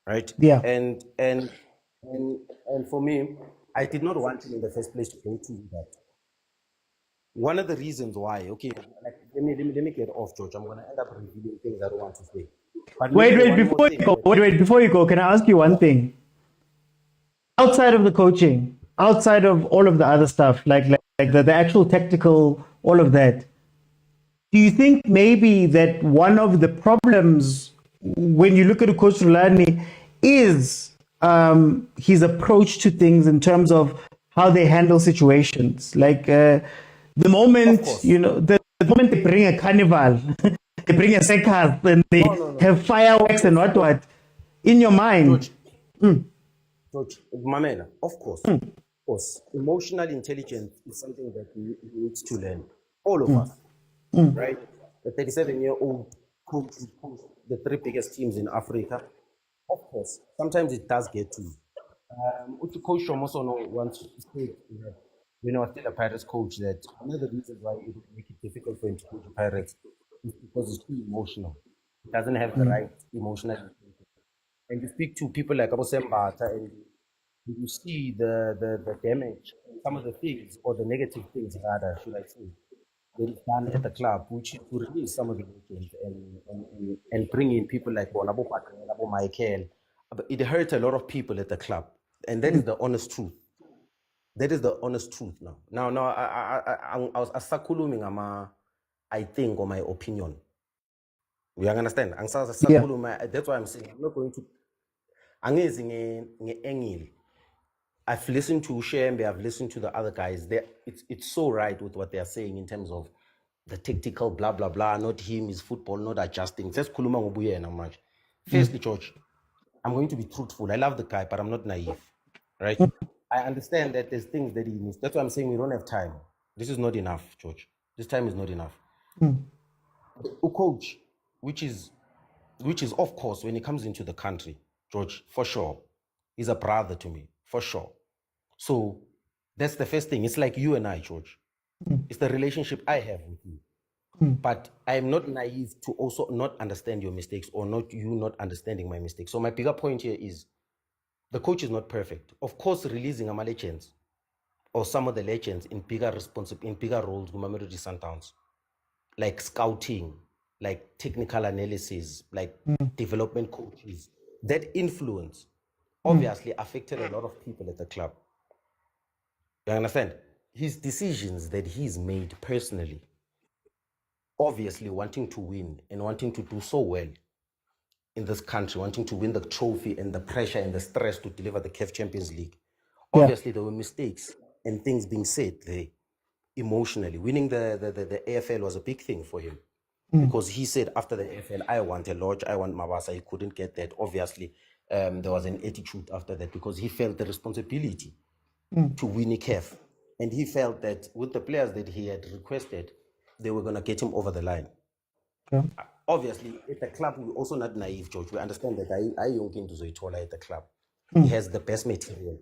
right? Yeah. And for me, I did not want him in the first place to go to that. One of the reasons why, okay, like, let me get off, George. I'm gonna end up revealing things I don't want to say. But before you go, can I ask you one thing? Outside of the coaching, outside of all of the other stuff, like the actual technical, all of that, do you think maybe that one of the problems when you look at Coach Rulani is his approach to things in terms of how they handle situations? Like the moment, the moment they bring a carnival, they bring a circus and they have fireworks and what, in your mind. George, Mamela, of course, emotional intelligence is something that we need to learn, all of us. Right? The 37-year-old coach the 3 biggest teams in Africa. Of course, sometimes it does get to you. Coach Shomosono once said, when I was still a Pirates coach, that one of the reasons why he would make it difficult for him to go to Pirates is because he's too emotional. He doesn't have the right emotional. And you speak to people like Abu Sembata and you see the damage, some of the things, or the negative things rather, should I say, that is done at the club, which is to release some of the legends and bring in people like Bonabo Patrice, Bonabo Michael. But it hurt a lot of people at the club. And that is the honest truth. That is the honest truth now. Now, I was asakuluming I think, or my opinion. You understand? That's why I'm saying I'm not going to. I've listened to Shembe, I've listened to the other guys. It's so right with what they are saying in terms of the tactical blah blah blah. Not him, his football, not adjusting. Firstly, George, I'm going to be truthful. I love the guy, but I'm not naive. Right? I understand that there's things that he needs. That's why I'm saying we don't have time. This is not enough, George. This time is not enough. Coach, which is of course when he comes into the country, George, for sure, he's a brother to me, for sure. So that's the first thing. It's like you and I, George. It's the relationship I have with you. But I'm not naive to also not understand your mistakes or not understanding my mistakes. So my bigger point here is the coach is not perfect. Of course, releasing Ama legends or some of the legends in bigger roles, Mamelodi Sundowns, like scouting, like technical analysis, like development coaches, that influence obviously affected a lot of people at the club. You understand? His decisions that he's made personally, obviously wanting to win and wanting to do so well in this country, wanting to win the trophy and the pressure and the stress to deliver the CAF Champions League. Obviously, there were mistakes and things being said there emotionally. Winning the AFL was a big thing for him because he said after the AFL, I want a lodge, I want Mabasa. He couldn't get that. Obviously, there was an attitude after that because he felt the responsibility to win a CAF. And he felt that with the players that he had requested, they were going to get him over the line. Obviously, at the club, we're also not naive, George. We understand that I don't into Zoitola at the club. He has the best material.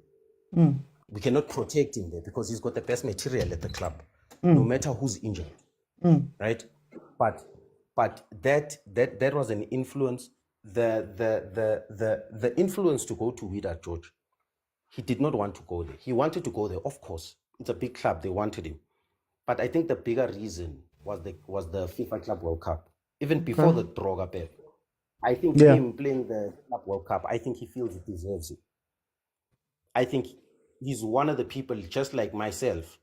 We cannot protect him there because he's got the best material at the club, no matter who's injured, right? But that was an influence. The influence to go to Wydad, George. He did not want to go there. He wanted to go there, of course. It's a big club. They wanted him. But I think the bigger reason was the FIFA Club World Cup. Even before the draw, I think him playing the Club World Cup, I think he feels he deserves it. I think he's one of the people, just like myself,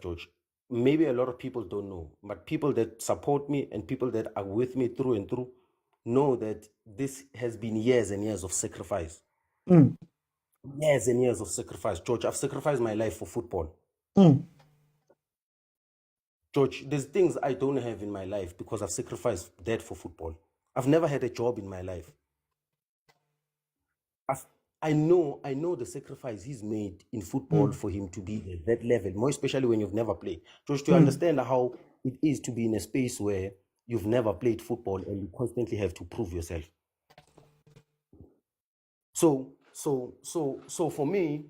George. Maybe a lot of people don't know, but people that support me and people that are with me through and through know that this has been years and years of sacrifice. Years and years of sacrifice. George, I've sacrificed my life for football. George, there's things I don't have in my life because I've sacrificed that for football. I've never had a job in my life. I know the sacrifice he's made in football for him to be at that level, more especially when you've never played. George, to understand how it is to be in a space where you've never played football and you constantly have to prove yourself. So for me,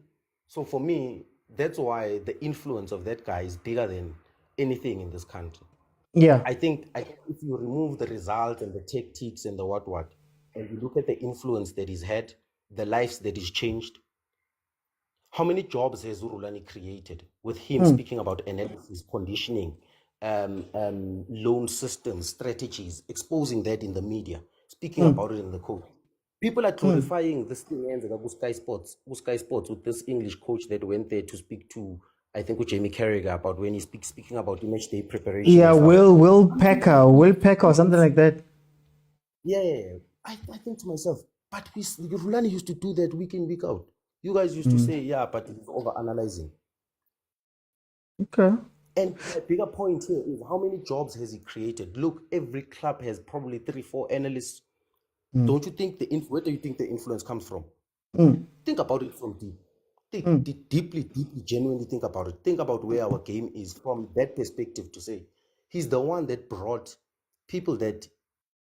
that's why the influence of that guy is bigger than anything in this country. I think if you remove the results and the tactics and the what, and you look at the influence that he's had, the lives that he's changed, how many jobs has Rulani created with him speaking about analysis, conditioning, loan systems, strategies, exposing that in the media, speaking about it in the coach. People are glorifying this thing ends with Sky Sports with this English coach that went there to speak to, I think, with Jamie Carragher about when he's speaking about the match day preparation. Yeah, Will Packer or something like that. Yeah, I think to myself, but Rulani used to do that week in, week out. You guys used to say, yeah, but it's over-analyzing. Okay. And the bigger point here is how many jobs has he created? Look, every club has probably 3-4 analysts. Don't you think where do you think the influence comes from? Think about it from deep. Deeply, genuinely think about it. Think about where our game is from that perspective to say, he's the one that brought people that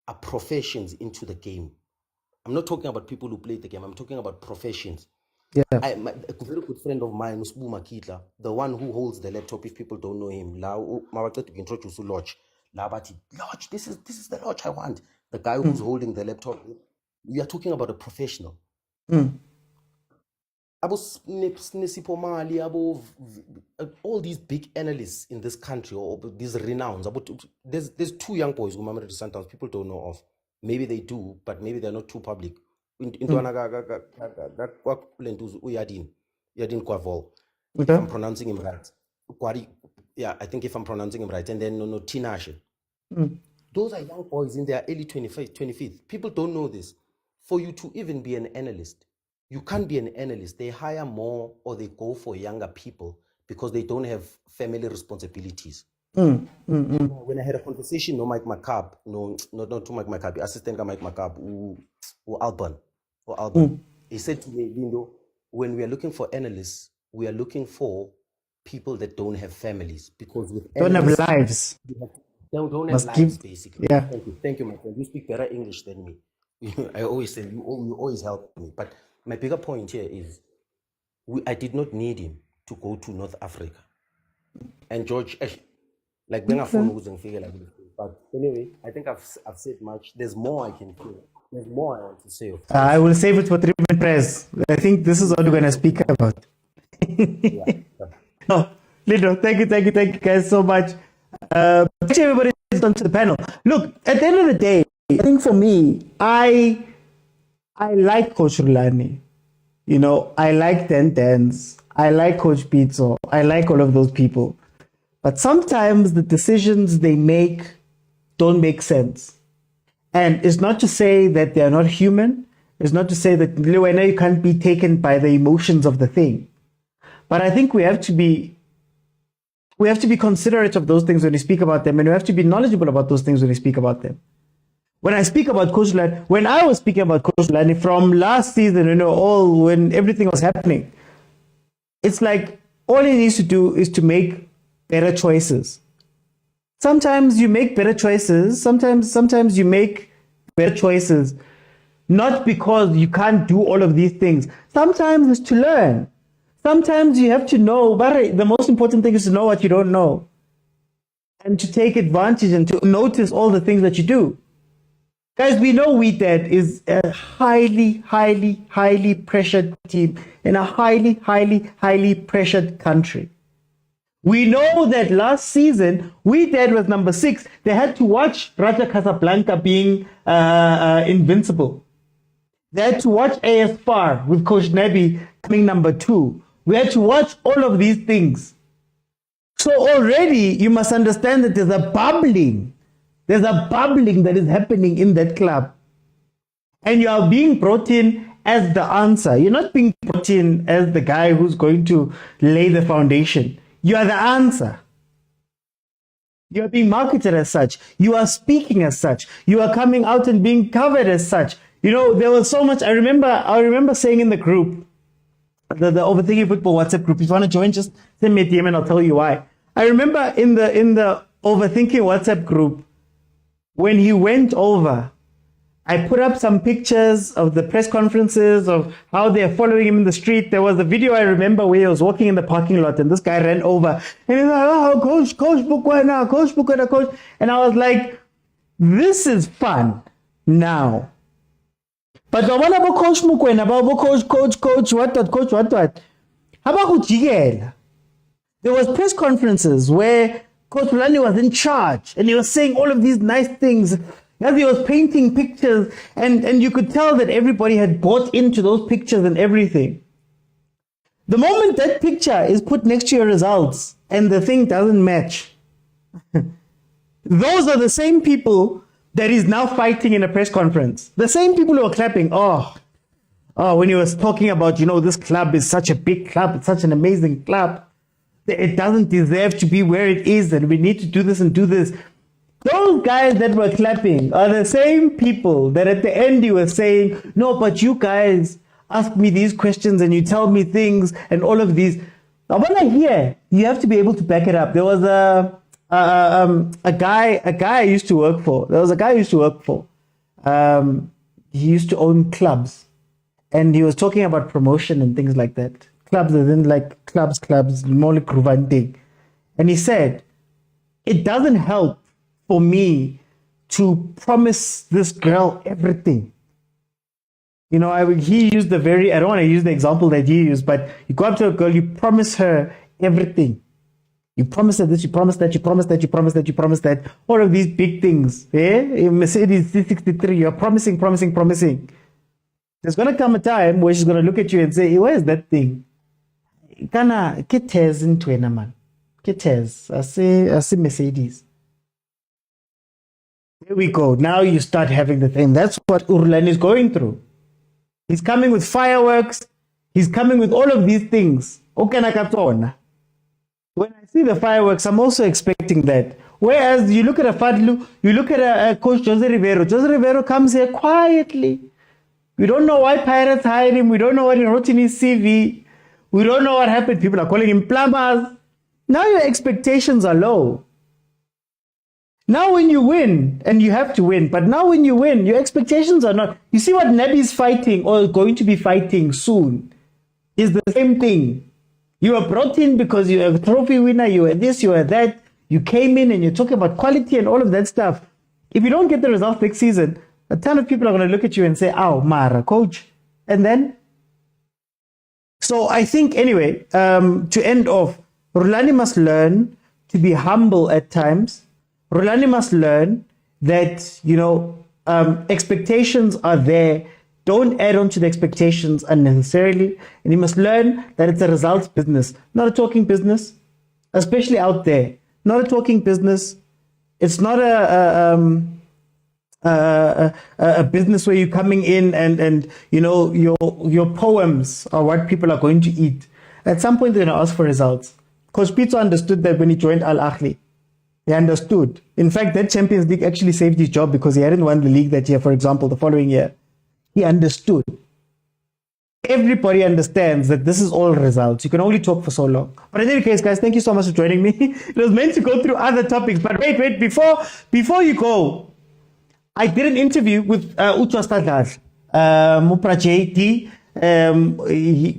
are professions into the game. I'm not talking about people who play the game. I'm talking about professions. Yeah. A very good friend of mine, Usbu Makitla, the one who holds the laptop, if people don't know him, to introduce Lodge. Lodge, this is the Lodge I want. The guy who's holding the laptop. We are talking about a professional. All these big analysts in this country, or these renowns. There's 2 young boys who Mamelodi Sundowns people don't know of. Maybe they do, but maybe they're not too public. Uyadin Kwavol. If I'm pronouncing him right. Yeah, I think if I'm pronouncing him right. And then no Tinashe. Those are young boys in their early 25th. People don't know this. For you to even be an analyst, you can't be an analyst. They hire more or they go for younger people because they don't have family responsibilities. When I had a conversation, Mike Macab, not to Mike Macab, assistant Mike Macab, or Alban, he said to me, Lindo, when we are looking for analysts, we are looking for people that don't have families because with Don't have lives. Don't have lives, basically. Yeah. Thank you, my friend. You speak better English than me. I always say you always help me. But my bigger point here is, I did not need him to go to North Africa. And George, like being a phone wasn't figure like this. But anyway, I think I've said much. There's more I can feel. There's more I want to say. I will save it for 3-minute press. I think this is what we're going to speak about. No, Lindo, thank you guys so much. Actually, everybody is onto the panel. Look, at the end of the day, I think for me, I like Coach Rulani. You know, I like Dance. I like Coach Pitso. I like all of those people. But sometimes the decisions they make don't make sense. And it's not to say that they're not human. It's not to say that you can't be taken by the emotions of the thing. But I think we have to be considerate of those things when we speak about them, and we have to be knowledgeable about those things when we speak about them. When I speak about Coach Rulani, when I was speaking about Coach Rulani from last season, when everything was happening, it's like all he needs to do is to make better choices. Sometimes you make better choices. Sometimes you make better choices, not because you can't do all of these things. Sometimes it's to learn. Sometimes you have to know, but the most important thing is to know what you don't know and to take advantage and to notice all the things that you do. Guys, we know Wheated is a highly, highly, highly pressured team in a highly, highly, highly pressured country. We know that last season, Wheated was number 6. They had to watch Raja Casablanca being invincible. They had to watch AS FAR with Coach Nebi coming number 2. We had to watch all of these things. So already you must understand that there's a bubbling that is happening in that club. And you are being brought in as the answer. You're not being brought in as the guy who's going to lay the foundation. You are the answer. You are being marketed as such. You are speaking as such. You are coming out and being covered as such. There was so much. I remember saying in the group, the Overthinking Football WhatsApp group, if you want to join, just send me a DM and I'll tell you why. I remember in the Overthinking WhatsApp group, when he went over, I put up some pictures of the press conferences of how they're following him in the street. There was a video I remember where he was walking in the parking lot and this guy ran over and he's like, oh, Coach Mokwena, Coach. And I was like, this is fun now. But the one about Coach Mokwena, about Coach, what? How about Jigel? There was press conferences where Coach Rulani was in charge and he was saying all of these nice things as he was painting pictures, and you could tell that everybody had bought into those pictures and everything. The moment that picture is put next to your results and the thing doesn't match, those are the same people that is now fighting in a press conference. The same people who are clapping, when he was talking about, this club is such a big club, it's such an amazing club. It doesn't deserve to be where it is, and we need to do this and do this. Those guys that were clapping are the same people that at the end you were saying, no, but you guys ask me these questions and you tell me things and all of these. Now, when I hear, you have to be able to back it up. There was a guy I used to work for. He used to own clubs. and he was talking about promotion and things like that. Clubs, as in like clubs, more like Ruvanting. And he said, it doesn't help for me to promise this girl everything. You know, he used I don't want to use the example that he used, but you go up to a girl, you promise her everything. You promise her this, you promise that, you promise that, you promise that, you promise that. All of these big things. In Mercedes C63, you're promising. There's going to come a time where she's going to look at you and say, where's that thing? Kana, kites into a man. Kites. I say Mercedes. There we go. Now you start having the thing. That's what Rulani is going through. He's coming with fireworks. He's coming with all of these things. When I see the fireworks, I'm also expecting that. Whereas you look at a Fadlu, you look at a coach Jose Rivero. Jose Rivero comes here quietly. We don't know why Pirates hired him. We don't know what he wrote in his CV. We don't know what happened. People are calling him plumbers. Now your expectations are low. Now when you win, and you have to win, but now when you win, your expectations are not. You see what Nebi's fighting or going to be fighting soon is the same thing. You were brought in because you're a trophy winner, you were this, you were that. You came in and you're talking about quality and all of that stuff. If you don't get the results next season, a ton of people are going to look at you and say, "Ow, Mara, coach." And then, so I think anyway, to end off, Rulani must learn to be humble at times. Rulani must learn that, expectations are there. Don't add on to the expectations unnecessarily. And he must learn that it's a results business, not a talking business, especially out there. Not a talking business. It's not a business where you're coming in and your poems are what people are going to eat. At some point, they're going to ask for results. Coach Pitso understood that when he joined Ahly. He understood. In fact, that Champions League actually saved his job because he hadn't won the league that year, for example, the following year. He understood. Everybody understands that this is all results. You can only talk for so long. But in any case, guys, thank you so much for joining me. It was meant to go through other topics, but wait, before you go, I did an interview with Utwa Stadler, Mupra JT.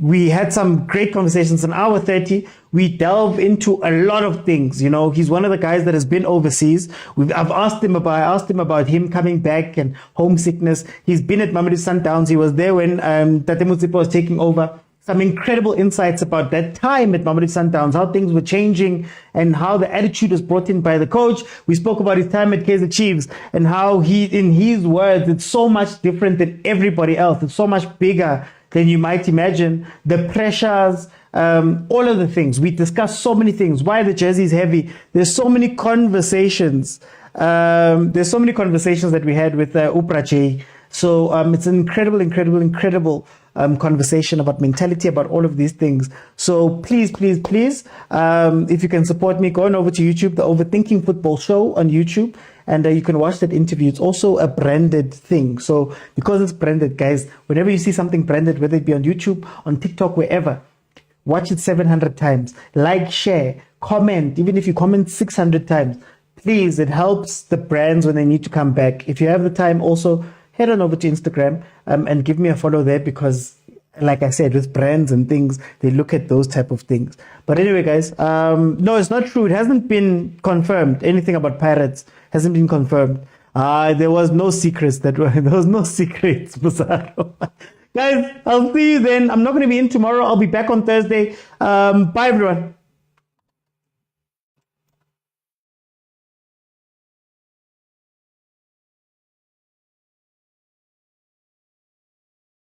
We had some great conversations. In hour 30, we delve into a lot of things. He's one of the guys that has been overseas. I've asked him about him coming back and homesickness. He's been at Mamelodi Sundowns. He was there when Tate Motsepe was taking over. Some incredible insights about that time at Mamelodi Sundowns, how things were changing and how the attitude was brought in by the coach. We spoke about his time at Kaizer Chiefs and how in his words, it's so much different than everybody else. It's so much bigger than you might imagine. The pressures, all of the things. We discussed so many things. Why the jersey is heavy. There's so many conversations. That we had with Uprache. So it's an incredible conversation about mentality, about all of these things. So please, if you can support me, go on over to YouTube, the Overthinking Football Show on YouTube. And you can watch that interview. It's also a branded thing. So because it's branded, guys, whenever you see something branded, whether it be on YouTube, on TikTok, wherever, watch it 700 times. Like, share, comment. Even if you comment 600 times, please, it helps the brands when they need to come back. If you have the time, also head on over to Instagram and give me a follow there because, like I said, with brands and things, they look at those type of things. But anyway, guys, no, it's not true. It hasn't been confirmed. Anything about Pirates hasn't been confirmed. There was no secrets. There was no secrets, Busaro. Guys, I'll see you then. I'm not going to be in tomorrow. I'll be back on Thursday. Bye, everyone.